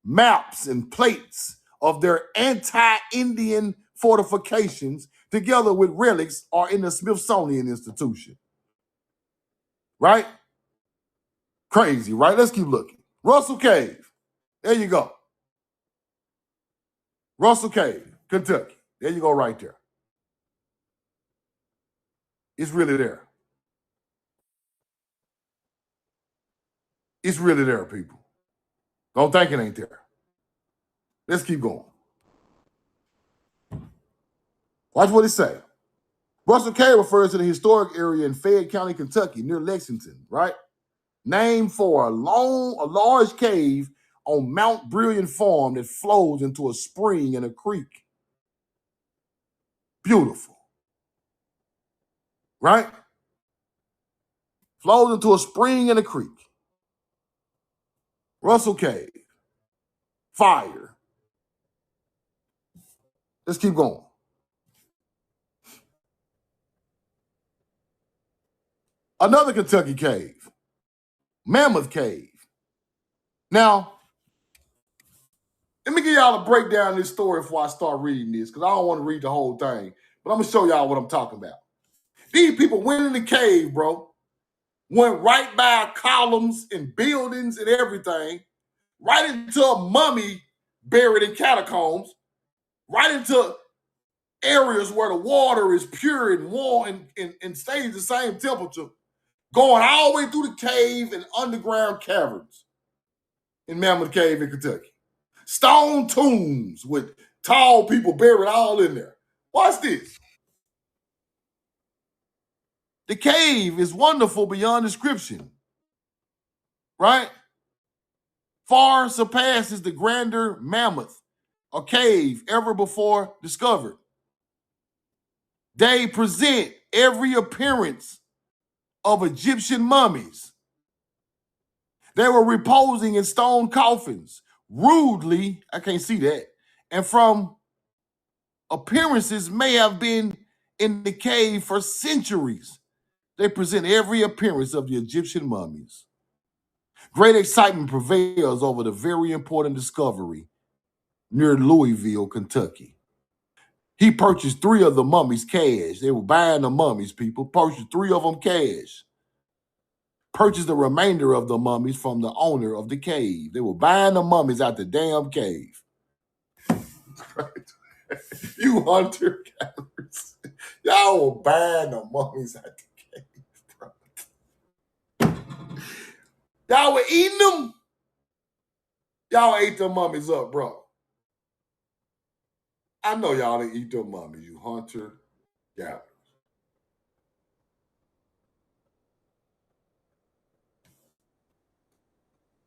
Maps and plates of their anti-Indian fortifications, together with relics, are in the Smithsonian Institution. Right? Crazy, right? Let's keep looking. Russell Cave. There you go. Russell Cave, Kentucky. There you go right there. It's really there. It's really there, people. Don't think it ain't there. Let's keep going. Watch what it say. Russell Cave refers to the historic area in Fayette County, Kentucky, near Lexington, right? Named for a large cave on Mount Brilliant Farm that flows into a spring and a creek. Beautiful. Right? Flows into a spring and a creek. Russell Cave. Fire. Let's keep going. Another Kentucky cave. Mammoth Cave. Now, let me give y'all a breakdown of this story before I start reading this, because I don't want to read the whole thing. But I'm going to show y'all what I'm talking about. These people went in the cave, bro. Went right by columns and buildings and everything. Right into a mummy buried in catacombs. Right into areas where the water is pure and warm and stays the same temperature. Going all the way through the cave and underground caverns in Mammoth Cave in Kentucky. Stone tombs with tall people buried all in there. Watch this. The cave is wonderful beyond description, right? Far surpasses the grander mammoth or cave ever before discovered. They present every appearance of Egyptian mummies. They were reposing in stone coffins, rudely, I can't see that, and from appearances may have been in the cave for centuries. They present every appearance of the Egyptian mummies. Great excitement prevails over the very important discovery near Louisville, Kentucky. He purchased 3 of the mummies cash. They were buying the mummies, people. Purchased 3 of them cash. Purchased the remainder of the mummies from the owner of the cave. They were buying the mummies out the damn cave. You hunter gatherers. Y'all were buying the mummies out the cave, bro. Y'all were eating them. Y'all ate them mummies up, bro. I know y'all didn't eat them mummies, you hunter gatherers.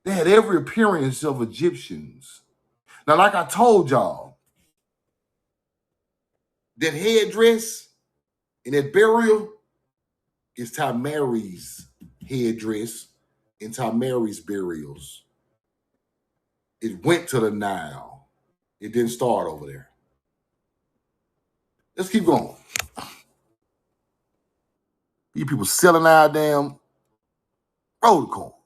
They had every appearance of Egyptians. Now, like I told y'all, that headdress and that burial is Tamari's headdress and Tamari's burials. It went to the Nile. It didn't start over there. Let's keep going. These people selling our damn protocol.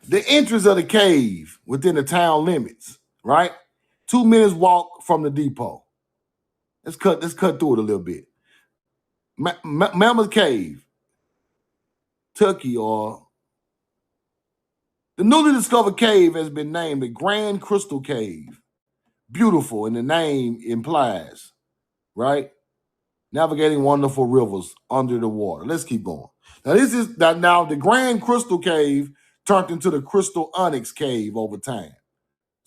The entrance of the cave within the town limits, right? 2 minutes walk from the depot. Let's cut through it a little bit. Mammoth Cave, Kentucky, or the newly discovered cave has been named the Grand Crystal Cave. Beautiful, and the name implies, right? Navigating wonderful rivers under the water. Let's keep going. Now the Grand Crystal Cave turned into the Crystal Onyx Cave over time.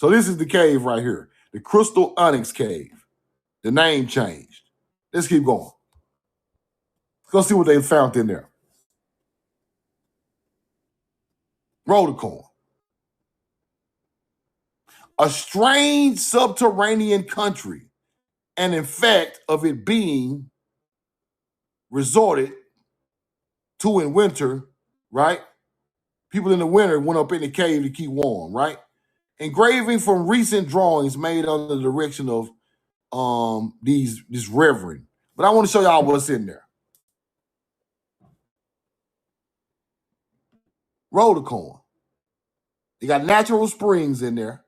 So this is the cave right here, the Crystal Onyx Cave. The name changed. Let's keep going. Let's see what they found in there. Roticorn. A strange subterranean country, and in fact of it being resorted to in winter, right? People in the winter went up in the cave to keep warm, right? Engraving from recent drawings made under the direction of this reverend. But I want to show y'all what's in there. Roticorn. You got natural springs in there,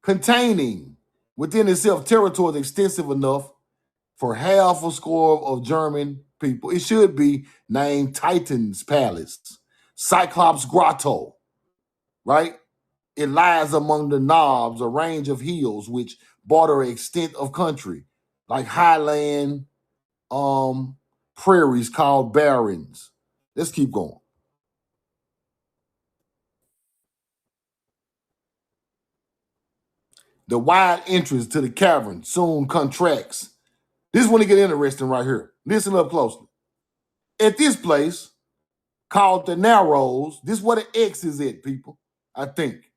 containing within itself territories extensive enough for half a score of German people. It should be named Titan's Palace, Cyclops Grotto, right? It lies among the knobs, a range of hills which border an extent of country, like highland prairies called barrens. Let's keep going. The wide entrance to the cavern soon contracts. This is when it gets interesting right here. Listen up closely. At this place, called the Narrows. This is where the X is at, people, I think.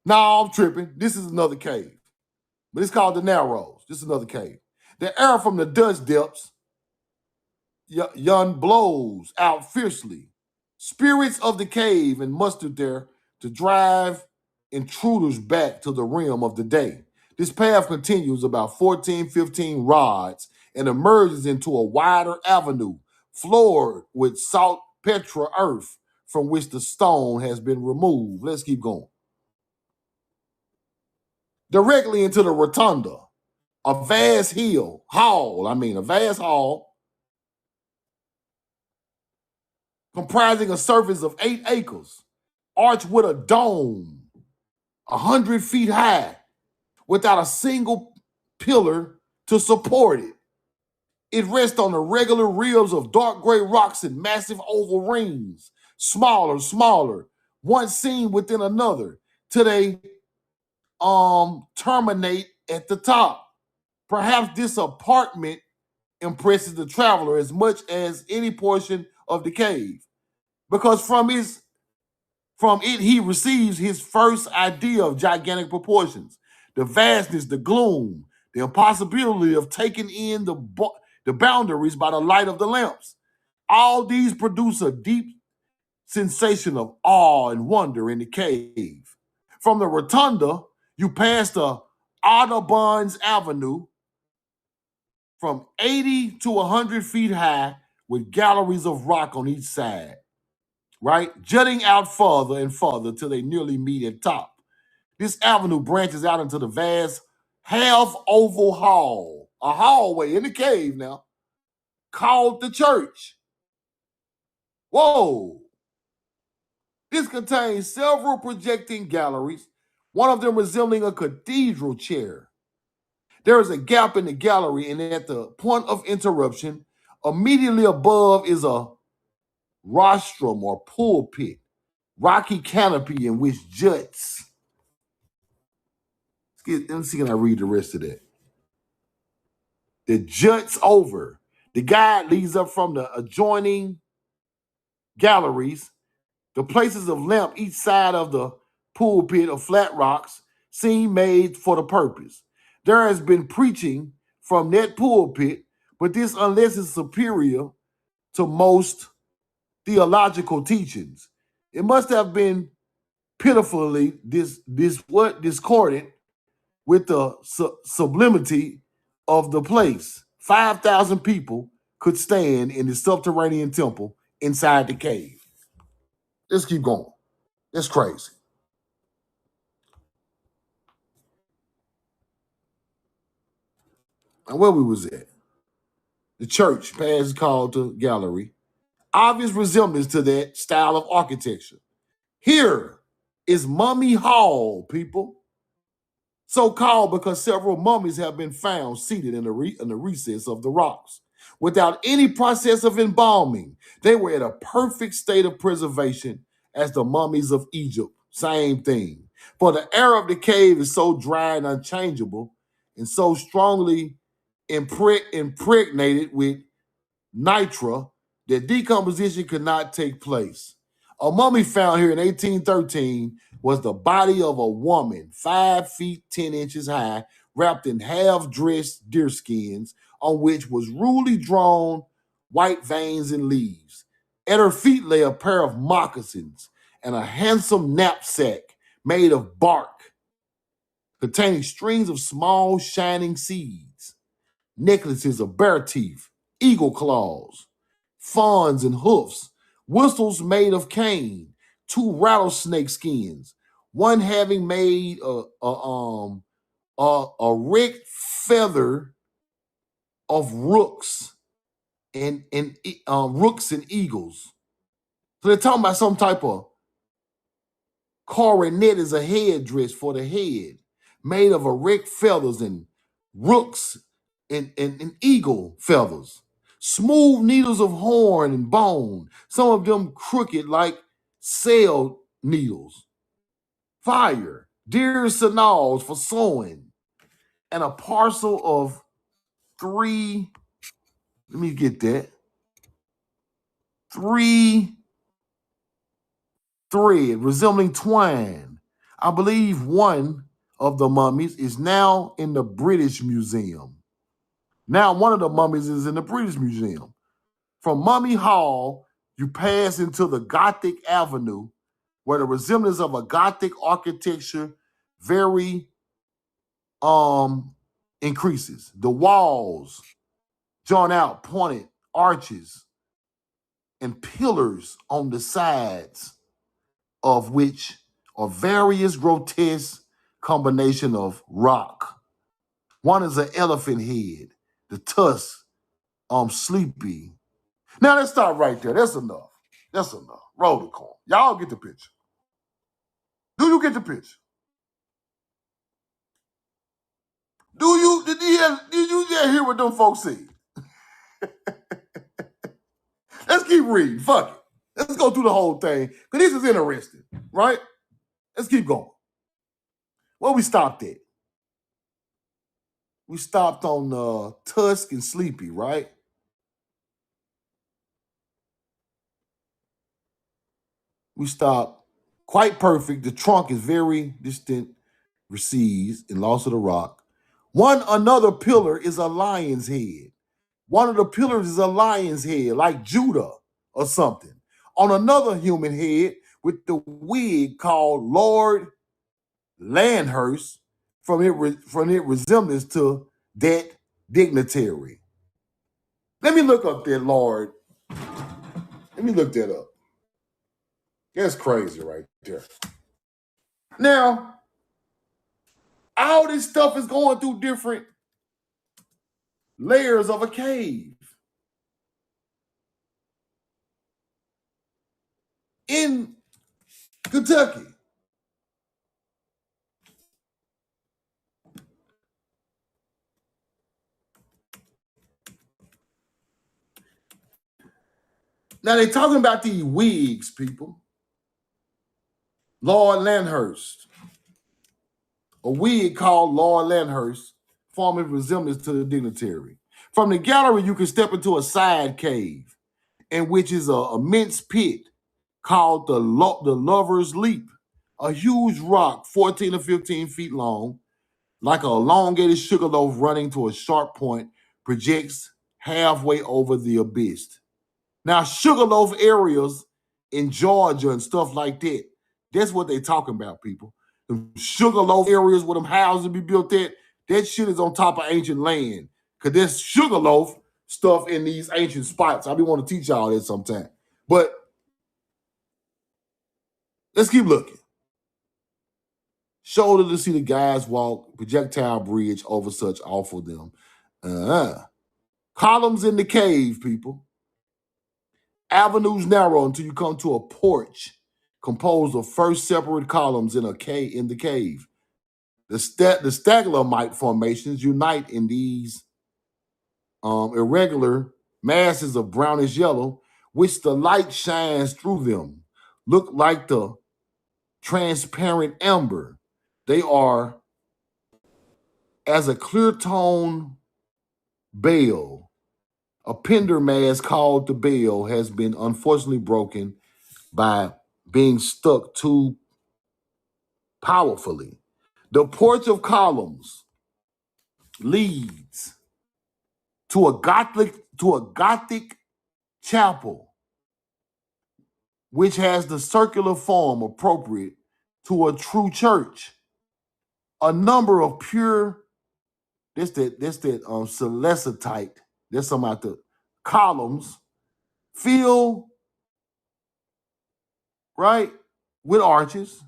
No, I'm tripping. This is another cave. But it's called the Narrows. This is another cave. The air from the Dutch depths yon blows out fiercely. Spirits of the cave and mustered there to drive intruders back to the realm of the day. This path continues about 14, 15 rods and emerges into a wider avenue floored with salt petra earth from which the stone has been removed. Let's keep going. Directly into the rotunda, a vast hall comprising a surface of 8 acres, arched with a dome 100 feet high, without a single pillar to support it. It rests on irregular ribs of dark gray rocks in massive oval rings, smaller, one seen within another, till they terminate at the top. Perhaps this apartment impresses the traveler as much as any portion of the cave, because from it he receives his first idea of gigantic proportions, the vastness, the gloom, the impossibility of taking in the boundaries by the light of the lamps. All these produce a deep sensation of awe and wonder in the cave. From the rotunda, you pass the Audubon's Avenue from 80 to 100 feet high with galleries of rock on each side, right? Jutting out further and further till they nearly meet at top. This avenue branches out into the vast half-oval hall, a hallway in the cave now, called the church. Whoa! This contains several projecting galleries, one of them resembling a cathedral chair. There is a gap in the gallery, and at the point of interruption, immediately above is a rostrum or pulpit, rocky canopy in which juts. Let me see, can I read the rest of that? The juts over. The guide leads up from the adjoining galleries. The places of lamp each side of the pulpit of flat rocks seem made for the purpose. There has been preaching from that pulpit, but this, unless it's superior to most theological teachings, it must have been pitifully discordant with the sublimity of the place. 5,000 people could stand in the subterranean temple inside the cave. Let's keep going. That's crazy. And where we was at? The church, past called to gallery. Obvious resemblance to that style of architecture. Here is Mummy Hall, people. So called because several mummies have been found seated in the recess of the rocks. Without any process of embalming, they were in a perfect state of preservation as the mummies of Egypt. Same thing. For the air of the cave is so dry and unchangeable and so strongly impregnated with nitra that decomposition could not take place. A mummy found here in 1813 was the body of a woman, 5 feet 10 inches high, wrapped in half-dressed deerskins, on which was rudely drawn white veins and leaves. At her feet lay a pair of moccasins and a handsome knapsack made of bark, containing strings of small shining seeds, necklaces of bear teeth, eagle claws, fawns and hoofs, whistles made of cane, 2 rattlesnake skins, one having made a rigged feather of rooks and rooks and eagles. So they're talking about some type of coronet as a headdress for the head, made of erect feathers and rooks and eagle feathers. Smooth needles of horn and bone, some of them crooked like sail needles. Fire, deer senals for sewing, and a parcel of 3, let me get that, 3 thread resembling twine. I believe one of the mummies is now in the British Museum. Now one of the mummies is in the British Museum. From Mummy Hall, you pass into the Gothic Avenue, where the resemblance of a Gothic architecture very increases. The walls drawn out, pointed arches, and pillars on the sides of which are various grotesque combination of rock. One is an elephant head, the tusk, sleepy. Now let's stop right there. That's enough. That's enough. Roll the call. Y'all get the picture. Do you get the picture? Did you hear what them folks said? Let's keep reading. Fuck it. Let's go through the whole thing, because this is interesting, right? Let's keep going. Where we stopped at? We stopped on Tusk and Sleepy, right? We stopped quite perfect. The trunk is very distant, recedes, and loss of the rock. Another pillar is a lion's head. One of the pillars is a lion's head, like Judah or something. On another human head with the wig called Lord Landhurst, from it resemblance to that dignitary. Let me look up that Lord. Let me look that up. That's crazy right there. Now, all this stuff is going through different layers of a cave. In Kentucky. Now they're talking about these wigs, people. Lord Landhurst. A wig called Lord Landhurst, forming resemblance to the dignitary. From the gallery, you can step into a side cave, in which is an immense pit called the Lover's Leap, a huge rock 14 or 15 feet long, like an elongated sugar loaf running to a sharp point, projects halfway over the abyss. Now, sugarloaf areas in Georgia and stuff like that, that's what they talking about, people. The sugarloaf areas where them houses be built at, that shit is on top of ancient land. Because there's sugarloaf stuff in these ancient spots. I be want to teach y'all that sometime. But let's keep looking. Shoulder to see the guys walk, projectile bridge over such awful them. Columns in the cave, people. Avenues narrow until you come to a porch composed of first separate columns in the cave. The stalagmite formations unite in these irregular masses of brownish yellow, which the light shines through them, look like the transparent amber. They are as a clear tone bale. A pender mass called the bale has been unfortunately broken by being stuck too powerfully. The porch of columns leads to a Gothic chapel, which has the circular form appropriate to a true church. A number of pure, that's that celestite, that's some out the columns, filled, right, with arches,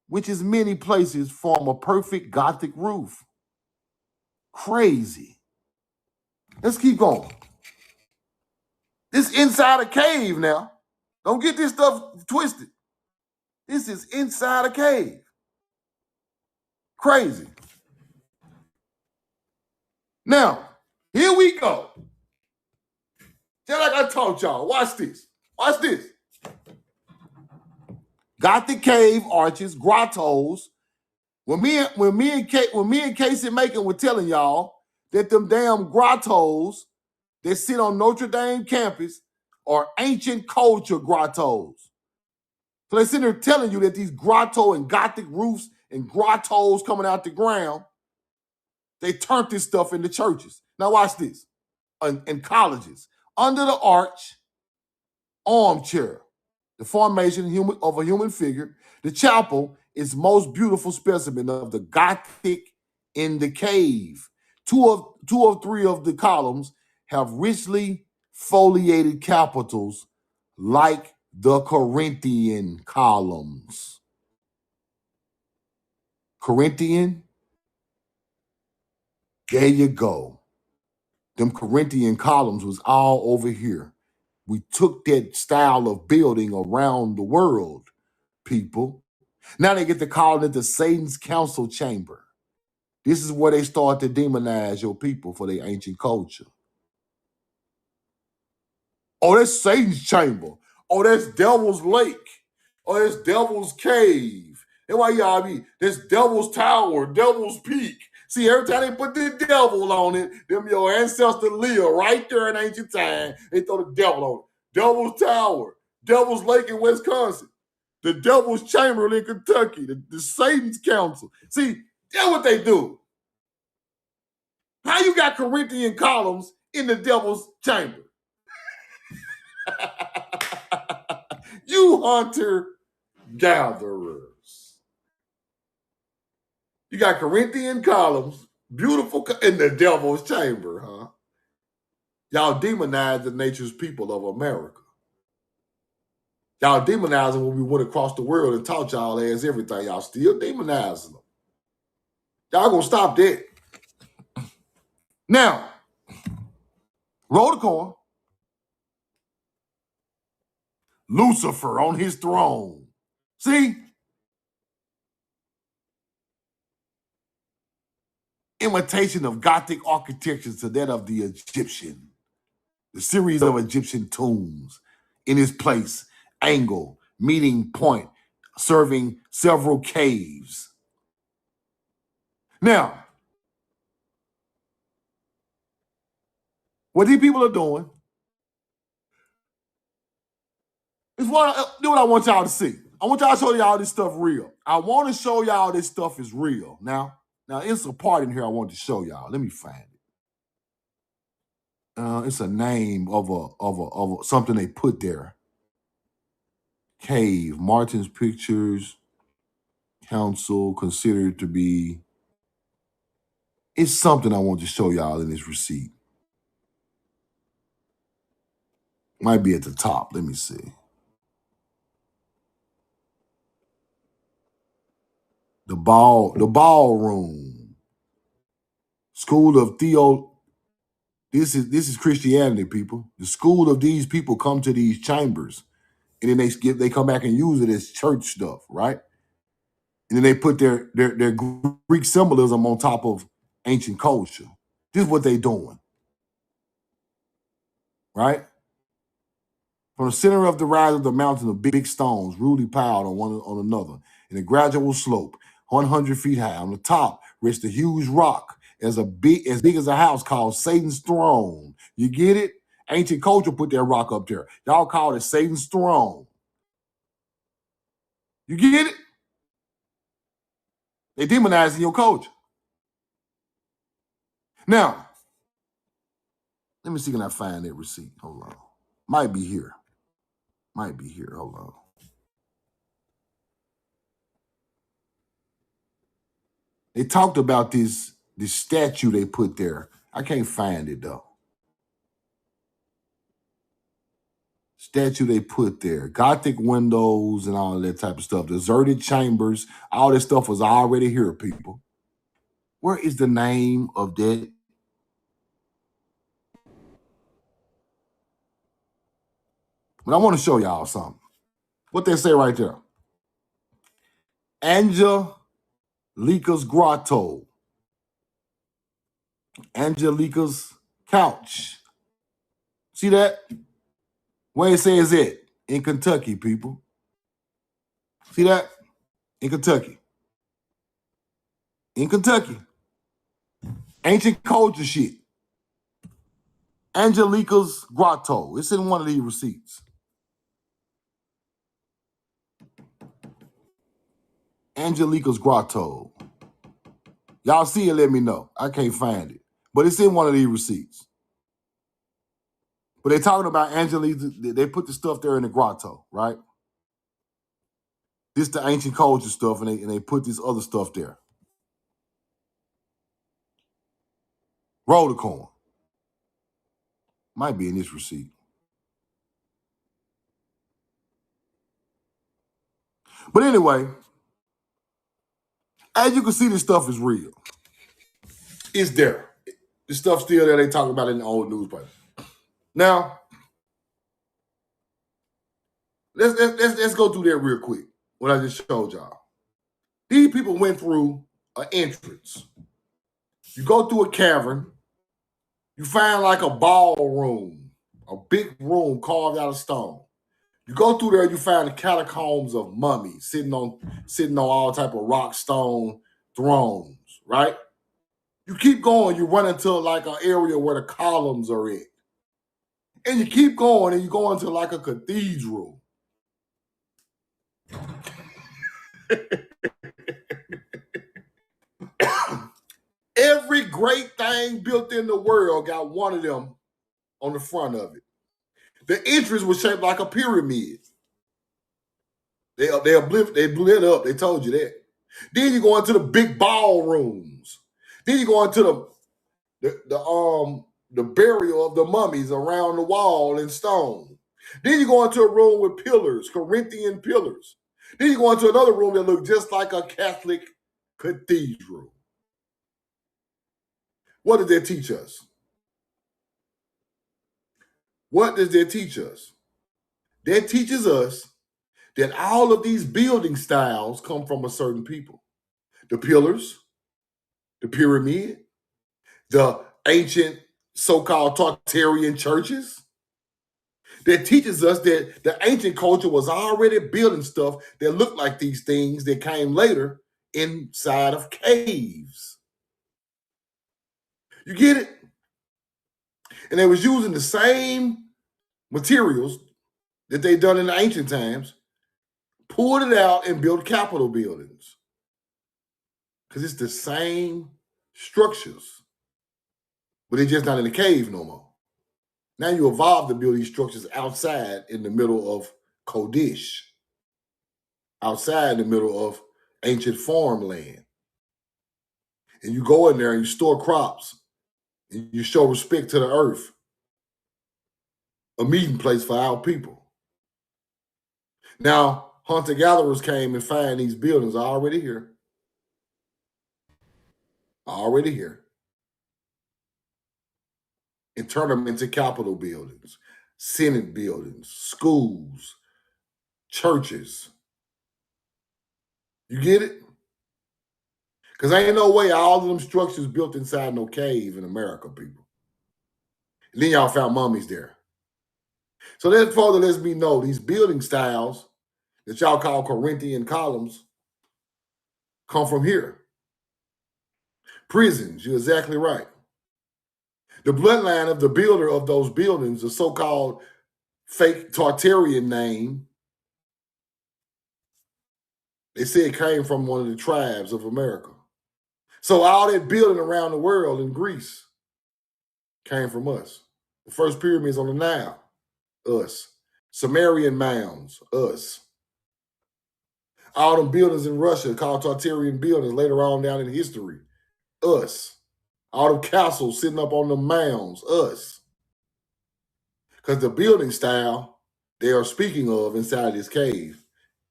which is many places form a perfect Gothic roof. Crazy. Let's keep going. This inside a cave now. Don't get this stuff twisted. This is inside a cave. Crazy. Now, here we go. Just like I taught y'all. Watch this. Watch this. Gothic cave arches, grottos. When me and Casey Macon were telling y'all that them damn grottos that sit on Notre Dame campus are ancient culture grottos. So they're sitting there telling you that these grotto and Gothic roofs and grottos coming out the ground, they turned this stuff into churches. Now watch this. In colleges, under the arch, armchair, the formation of a human figure. The chapel is most beautiful specimen of the Gothic in the cave. Two of three of the columns have richly foliated capitals like the Corinthian columns. Corinthian, there you go. Them Corinthian columns was all over here. We took that style of building around the world, people. Now they get to call it the Satan's council chamber. This is where they start to demonize your people for their ancient culture. Oh, that's Satan's chamber. Oh, that's Devil's Lake. Oh, that's Devil's Cave. And why y'all be, that's Devil's Tower, Devil's Peak. See, every time they put the devil on it, them your ancestor live right there in ancient time. They throw the devil on it. Devil's Tower, Devil's Lake in Wisconsin, the Devil's Chamber in Kentucky, the Satan's Council. See, that's what they do. How you got Corinthian columns in the Devil's Chamber? You hunter-gatherers. You got Corinthian columns, beautiful in the Devil's Chamber, huh? Y'all demonize the nature's people of America. Y'all demonizing when we went across the world and taught y'all as everything. Y'all still demonizing them. Y'all gonna stop that. Now, roll the coin. Lucifer on his throne. See? Imitation of Gothic architecture to that of the Egyptian. The series of Egyptian tombs in its place, angle, meeting point, serving several caves. Now, what these people are doing is what I want y'all to see. I want y'all to show y'all this stuff real. I want to show y'all this stuff is real. Now, it's a part in here I want to show y'all. Let me find it. It's a name of a something they put there. Cave, Martin's Pictures, Council, considered to be. It's something I want to show y'all in this receipt. Might be at the top. Let me see. The ballroom. School of Theo. This is Christianity, people. The school of these people come to these chambers, and then they come back and use it as church stuff, right? And then they put their Greek symbolism on top of ancient culture. This is what they doing, right? From the center of the rise of the mountain of big stones, rudely piled on one on another, in a gradual slope, 100 feet high. On the top rests a huge rock as big as a house called Satan's Throne. You get it? Ancient culture put that rock up there. Y'all call it Satan's Throne. You get it? They demonizing your culture. Now, let me see, can I find that receipt? Hold on. Might be here. Hold on. They talked about this statue they put there. I can't find it though. Statue they put there. Gothic windows and all of that type of stuff. Deserted chambers. All this stuff was already here, people. Where is the name of that? But I want to show y'all something. What they say right there. Angelica's Grotto. Angelica's couch. See that? Where it says it? In Kentucky, people. See that? In Kentucky. In Kentucky. Ancient culture shit. Angelica's Grotto. It's in one of these receipts. Angelica's Grotto. Y'all see it, let me know. I can't find it. But it's in one of these receipts. But they're talking about Angelica. They put the stuff there in the grotto, right? This the ancient culture stuff, and they put this other stuff there. Roll the coin. Might be in this receipt. But anyway, as you can see, this stuff is real. It's there. The stuff's still there. They talk about it in the old newspaper. Now, let's go through that real quick. What I just showed y'all. These people went through an entrance. You go through a cavern. You find like a ballroom, a big room carved out of stone. You go through there, you find the catacombs of mummies sitting on all type of rock stone thrones, right? You keep going, you run into like an area where the columns are in. And you keep going and you go into like a cathedral. Every great thing built in the world got one of them on the front of it. The entrance was shaped like a pyramid. They blew it up. They told you that. Then you go into the big ballrooms. Then you go into the burial of the mummies around the wall in stone. Then you go into a room with pillars, Corinthian pillars. Then you go into another room that looked just like a Catholic cathedral. What did that teach us? What does that teach us? That teaches us that all of these building styles come from a certain people. The pillars, the pyramid, the ancient so-called Tartarian churches. That teaches us that the ancient culture was already building stuff that looked like these things that came later inside of caves. You get it? And they was using the same materials that they done in the ancient times, pulled it out and built Capitol buildings. Because it's the same structures, but they're just not in the cave no more. Now you evolve to build these structures outside in the middle of Kodesh, outside in the middle of ancient farmland. And you go in there and you store crops and you show respect to the earth, a meeting place for our people. Now, hunter-gatherers came and found these buildings already here. Already here. And turn them into Capitol buildings, Senate buildings, schools, churches. You get it? Because ain't no way all of them structures built inside no cave in America, people. And then y'all found mummies there. So that further lets me know these building styles that y'all call Corinthian columns come from here. Prisons, you're exactly right. The bloodline of the builder of those buildings, the so-called fake Tartarian name, they say it came from one of the tribes of America. So all that building around the world in Greece came from us. The first pyramids on the Nile, us. Sumerian mounds, us. All them buildings in Russia called Tartarian buildings later on down in history, us. All them castles sitting up on the mounds, us. Because the building style they are speaking of inside this cave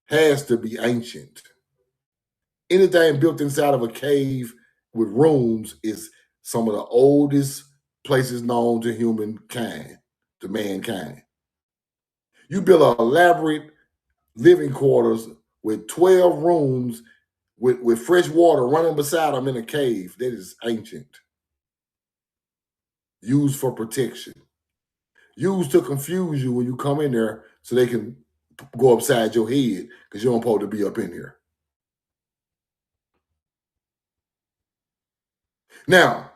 has to be ancient. Anything built inside of a cave with rooms is some of the oldest places known to humankind, to mankind. You build an elaborate living quarters with 12 rooms with fresh water running beside them in a cave. That is ancient. Used for protection. Used to confuse you when you come in there so they can go upside your head because you don't supposed to be up in here. Now,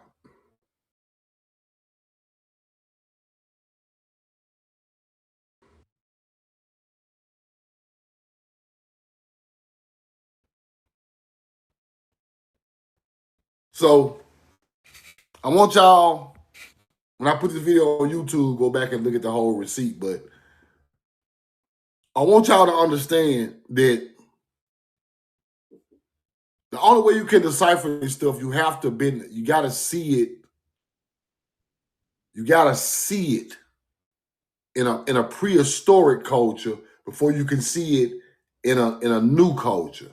So I want y'all, when I put this video on YouTube, go back and look at the whole receipt. But I want y'all to understand that the only way you can decipher this stuff, you got to see it. You got to see it in a prehistoric culture before you can see it in a new culture.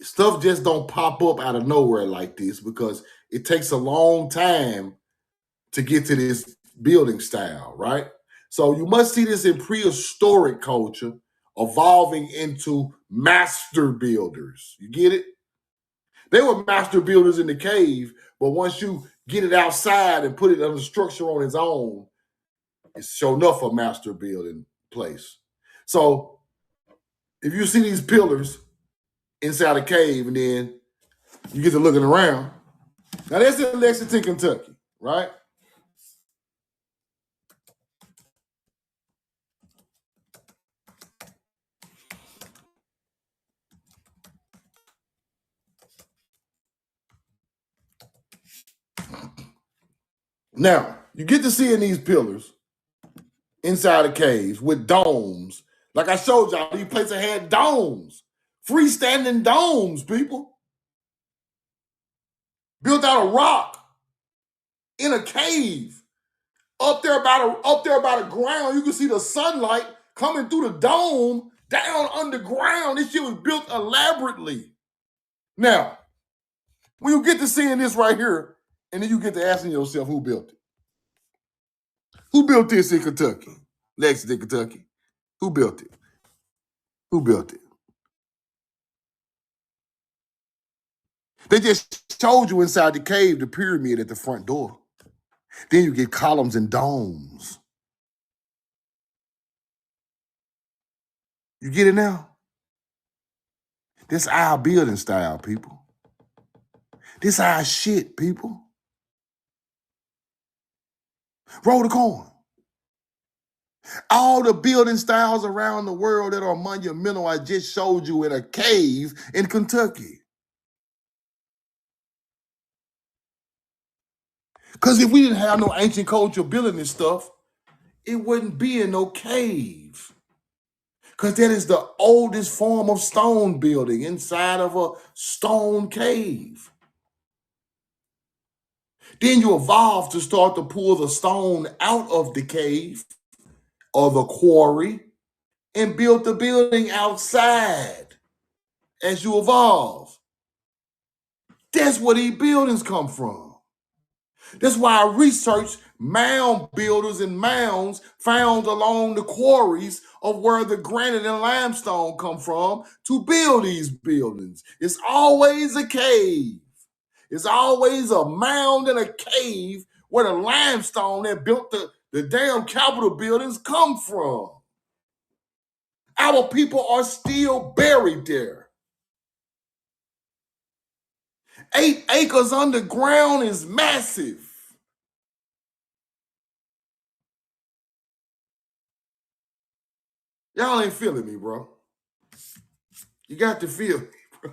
Stuff just don't pop up out of nowhere like this because it takes a long time to get to this building style, right? So you must see this in prehistoric culture evolving into master builders. You get it? They were master builders in the cave, but once you get it outside and put it under structure on its own, it's sure enough a master building place. So if you see these pillars inside a cave and then you get to looking around, now that's in Lexington, Kentucky, right? Now, you get to seeing these pillars inside of caves with domes. Like I showed y'all, these places had domes, freestanding domes, people, built out of rock in a cave. Up there by the ground, you can see the sunlight coming through the dome down underground. This shit was built elaborately. Now, when you get to seeing this right here, and then you get to asking yourself, who built it? Who built this in Kentucky? Lexington, Kentucky. Who built it? Who built it? They just showed you inside the cave the pyramid at the front door. Then you get columns and domes. You get it now? This our building style, people. This our shit, people. Roll the coin. All the building styles around the world that are monumental, I just showed you in a cave in Kentucky. Because if we didn't have no ancient culture building this stuff, it wouldn't be in no cave. Because that is the oldest form of stone building inside of a stone cave. Then you evolve to start to pull the stone out of the cave or the quarry and build the building outside as you evolve. That's where these buildings come from. That's why I researched mound builders and mounds found along the quarries of where the granite and limestone come from to build these buildings. It's always a cave. It's always a mound and a cave where the limestone that built the damn Capitol buildings come from. Our people are still buried there. 8 acres underground is massive. Y'all ain't feeling me, bro. You got to feel me, bro.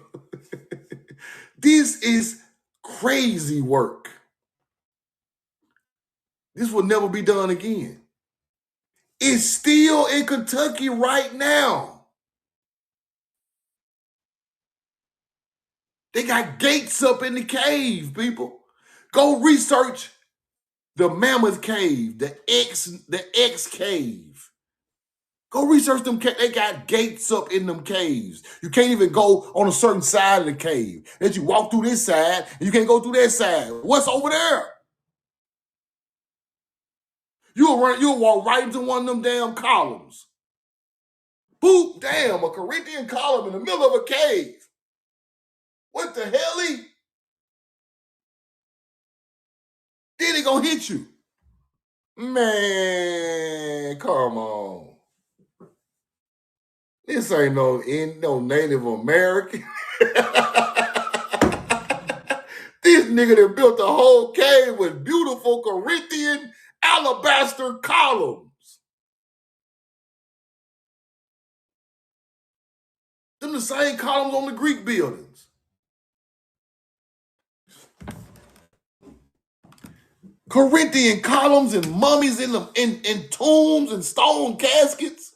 This is crazy work. This will never be done again. It's still in Kentucky right now. They got gates up in the cave, people. Go research the Mammoth Cave, the X Cave. Go research them. They got gates up in them caves. You can't even go on a certain side of the cave. That you walk through this side, and you can't go through that side. What's over there? You'll walk right into one of them damn columns. Boop, damn, a Corinthian column in the middle of a cave. What the hell? Then he gonna hit you. Man, come on. This ain't no Native American. This nigga that built the whole cave with beautiful Corinthian alabaster columns. Them the same columns on the Greek buildings. Corinthian columns and mummies in tombs and stone caskets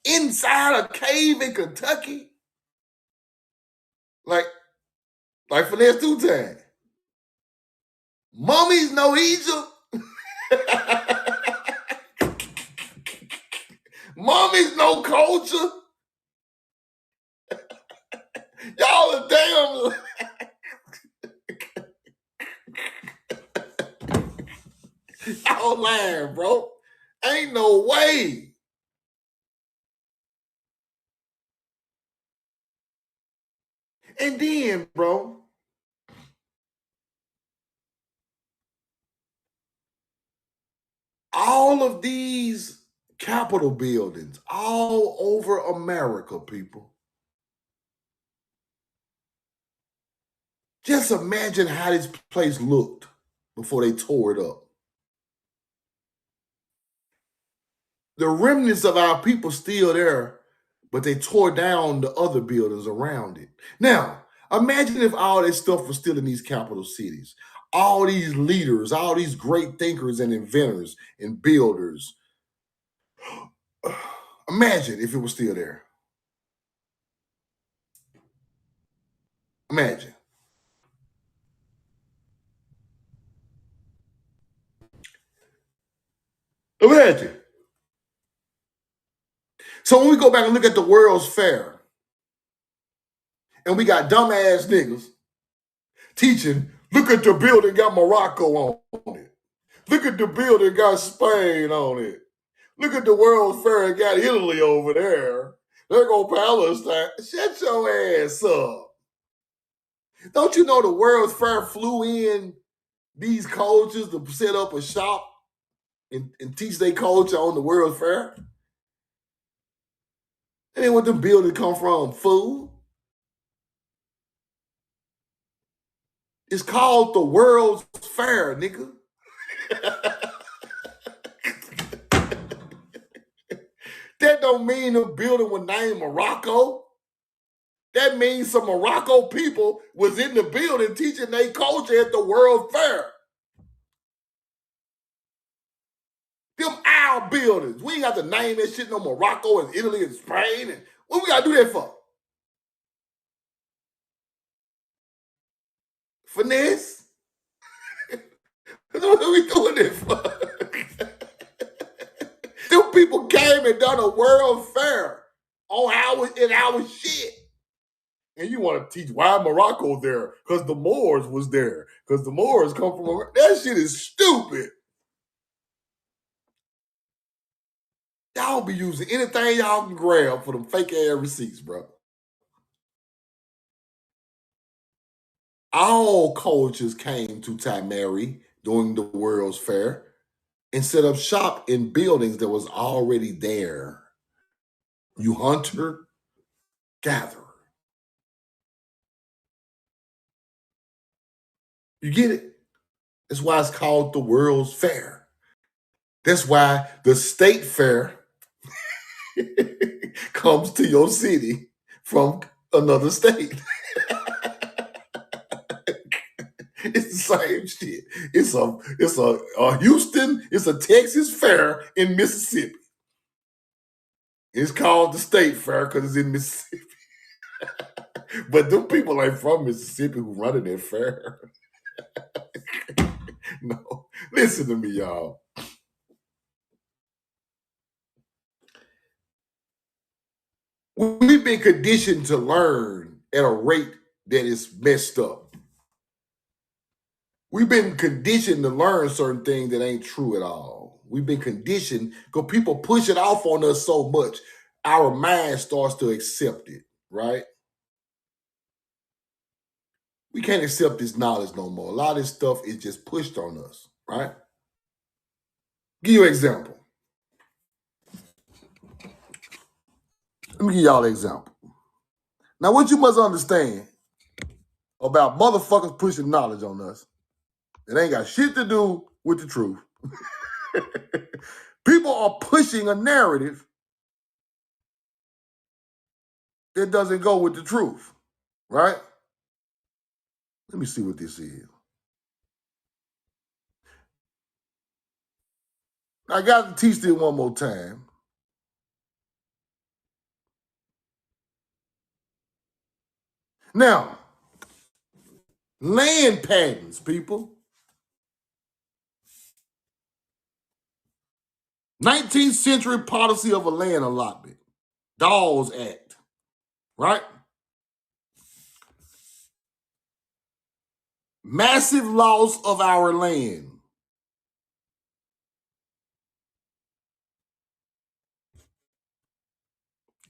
inside a cave in Kentucky. Like Finesse Two-Time. Mummies no Egypt. Mummies no culture. Y'all are damn. Y'all lying, bro. Ain't no way. And then, bro, all of these Capitol buildings all over America, people. Just imagine how this place looked before they tore it up. The remnants of our people still there, but they tore down the other buildings around it. Now, imagine if all this stuff was still in these capital cities. All these leaders, all these great thinkers and inventors and builders. Imagine if it was still there. Imagine. Imagine. So when we go back and look at the World's Fair, and we got dumbass niggas teaching, look at the building got Morocco on it. Look at the building got Spain on it. Look at the World's Fair, it got Italy over there. There go Palestine. Shut your ass up. Don't you know the World's Fair flew in these coaches to set up a shop and teach their culture on the World's Fair? That ain't what the buildings come from, fool. It's called the World's Fair, nigga. That don't mean the building was named Morocco. That means some Morocco people was in the building teaching their culture at the World Fair. Them our buildings. We ain't got to name that shit no Morocco and Italy and Spain. And what we got to do that for? Finesse? What are we doing it for? Them people came and done a World Fair in our shit. And you want to teach why Morocco there? Because the Moors was there. Because the Moors come from that shit is stupid. Y'all be using anything y'all can grab for them fake ass receipts, bro. All cultures came to Tamari during the World's Fair and set up shop in buildings that was already there. You hunter, gatherer. You get it? That's why it's called the World's Fair. That's why the state fair comes to your city from another state. It's the same shit. It's a Houston, it's a Texas fair in Mississippi. It's called the state fair because it's in Mississippi. But them people ain't from Mississippi who running that fair. No. Listen to me, y'all. We've been conditioned to learn at a rate that is messed up. We've been conditioned to learn certain things that ain't true at all. We've been conditioned because people push it off on us so much, our mind starts to accept it, right? We can't accept this knowledge no more. A lot of this stuff is just pushed on us, right? Give you an example. Let me give y'all an example. Now, what you must understand about motherfuckers pushing knowledge on us, it ain't got shit to do with the truth. People are pushing a narrative that doesn't go with the truth, right? Let me see what this is. I got to teach this one more time. Now, land patents, people. 19th century policy of a land allotment. Dawes Act, right? Massive loss of our land.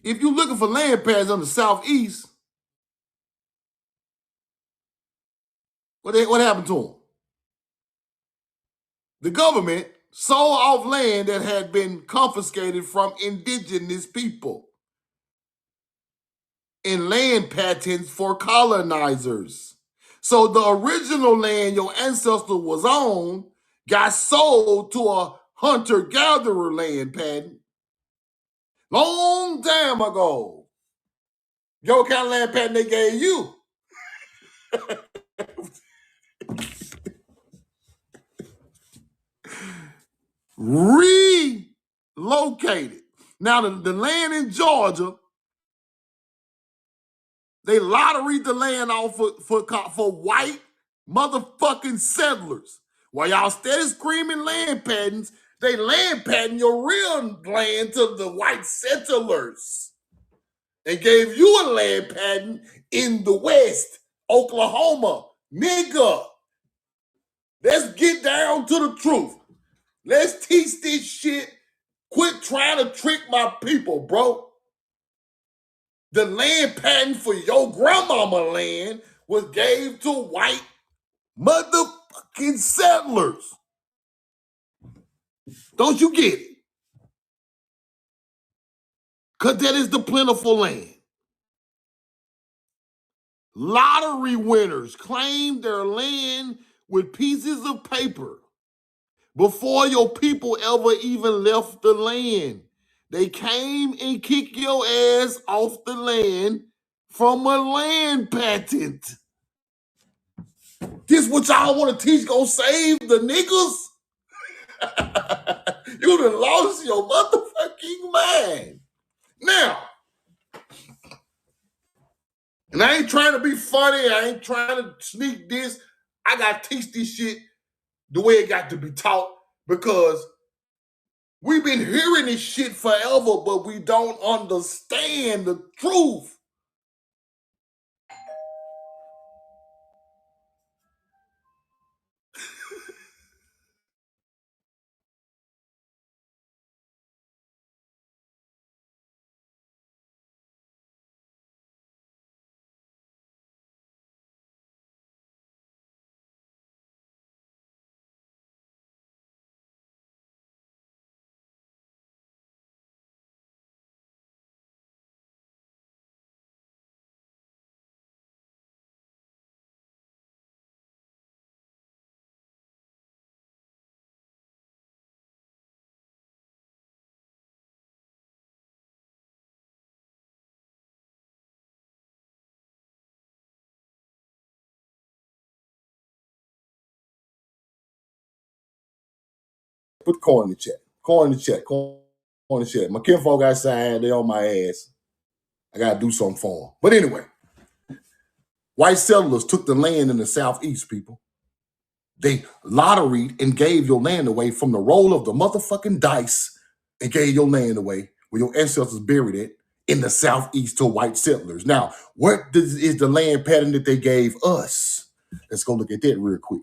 If you're looking for land patents on the southeast, what happened to them? The government sold off land that had been confiscated from indigenous people in land patents for colonizers. So the original land your ancestor was on got sold to a hunter-gatherer land patent long time ago. Yo, what kind of land patent they gave you? Relocated. Now, the land in Georgia, they lotteried the land off for white motherfucking settlers. While y'all steady screaming land patents, they land patent your real land to the white settlers. They gave you a land patent in the West, Oklahoma. Nigga, let's get down to the truth. Let's teach this shit. Quit trying to trick my people, bro. The land patent for your grandmama land was gave to white motherfucking settlers. Don't you get it? Because that is the plentiful land. Lottery winners claimed their land with pieces of paper before your people ever even left the land. They came and kicked your ass off the land from a land patent. This what y'all want to teach gonna save the niggas? You done lost your motherfucking mind. Now, and I ain't trying to be funny. I ain't trying to sneak this. I got to teach this shit the way it got to be taught because we've been hearing this shit forever, but we don't understand the truth. Put corn in the chat. Corn in the chat. Corn in the chat. My kinfolk outside, they on my ass. I got to do something for them. But anyway, white settlers took the land in the southeast, people. They lotteried and gave your land away from the roll of the motherfucking dice and gave your land away where your ancestors buried it in the southeast to white settlers. Now, what is the land pattern that they gave us? Let's go look at that real quick.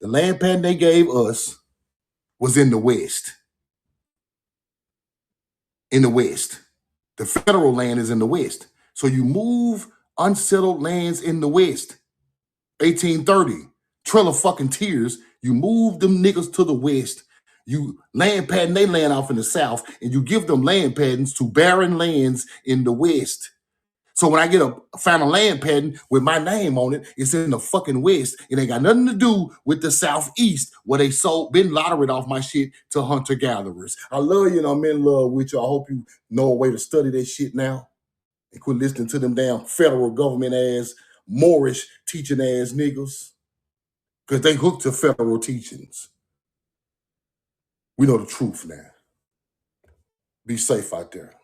The land pattern they gave us was in the West. In the West. The federal land is in the West. So you move unsettled lands in the West. 1830, Trail of fucking Tears, you move them niggas to the West. You land patent they land off in the South, and you give them land patents to barren lands in the West. So when I get find a land patent with my name on it, it's in the fucking West. It ain't got nothing to do with the Southeast where they been lotteried off my shit to hunter-gatherers. I love you and I'm in love with you. I hope you know a way to study that shit now and quit listening to them damn federal government ass, Moorish teaching ass niggas because they hooked to federal teachings. We know the truth now. Be safe out there.